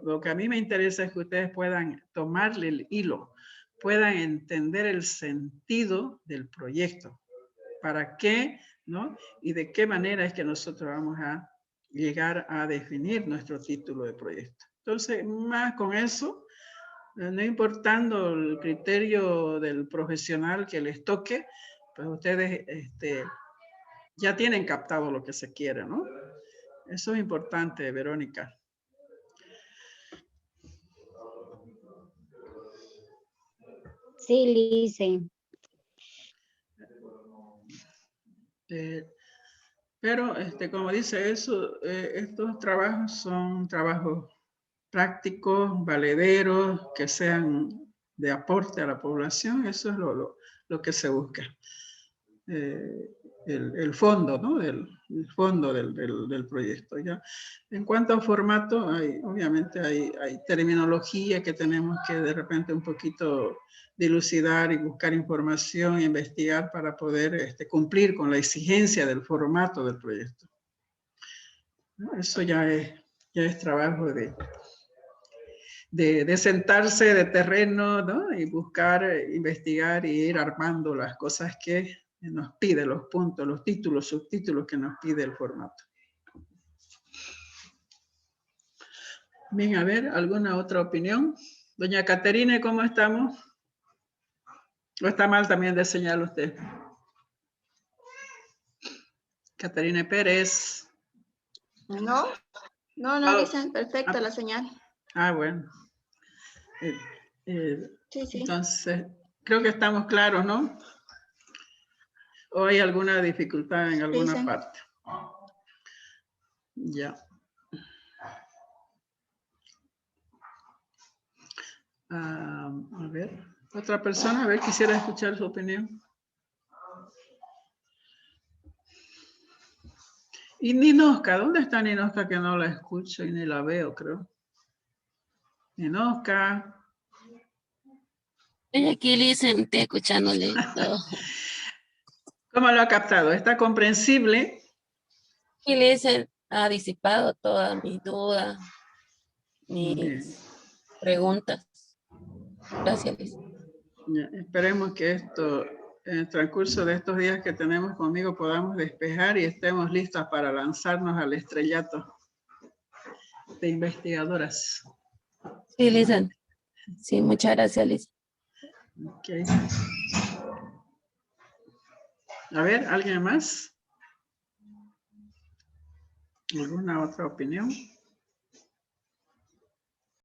lo que a mí me interesa es que ustedes puedan tomarle el hilo, puedan entender el sentido del proyecto. ¿Para qué? ¿No? Y de qué manera es que nosotros vamos a llegar a definir nuestro título de proyecto. Entonces, más con eso, no importando el criterio del profesional que les toque, pues ustedes ya tienen captado lo que se quiere, ¿no? Eso es importante, Verónica. Sí, dicen. Pero, como dice eso, estos trabajos son trabajos prácticos, valederos, que sean de aporte a la población. Eso es lo que se busca. El fondo, ¿no? El fondo del proyecto. ¿Ya? En cuanto a formato, obviamente hay terminología que tenemos que de repente un poquito dilucidar y buscar información, investigar para poder cumplir con la exigencia del formato del proyecto. ¿No? Eso ya es trabajo de sentarse de terreno, ¿no? Y buscar, investigar y ir armando las cosas que nos pide, los puntos, los títulos, subtítulos que nos pide el formato. Bien, a ver, ¿alguna otra opinión? Doña Caterine, ¿cómo estamos? ¿O está mal también de señal usted? Caterine Pérez. No, dicen perfecta la señal. Ah, bueno. Sí, sí. Entonces, creo que estamos claros, ¿no? ¿O hay alguna dificultad en alguna Dicen. parte? Ya. A ver, otra persona, a ver, quisiera escuchar su opinión. Y Ninosca, ¿dónde está Ninosca que no la escucho y ni la veo, creo? Ninosca. Estoy aquí, Listen, estoy escuchándole todo. ¿Cómo lo ha captado? ¿Está comprensible? Y Listen ha disipado todas mis dudas, Bien. mis preguntas. Gracias, Listen. Ya, esperemos que esto, en el transcurso de estos días que tenemos conmigo, podamos despejar y estemos listas para lanzarnos al estrellato de investigadoras. Sí, Listen. Sí, muchas gracias, Listen. Okay. A ver, ¿alguien más? ¿Alguna otra opinión?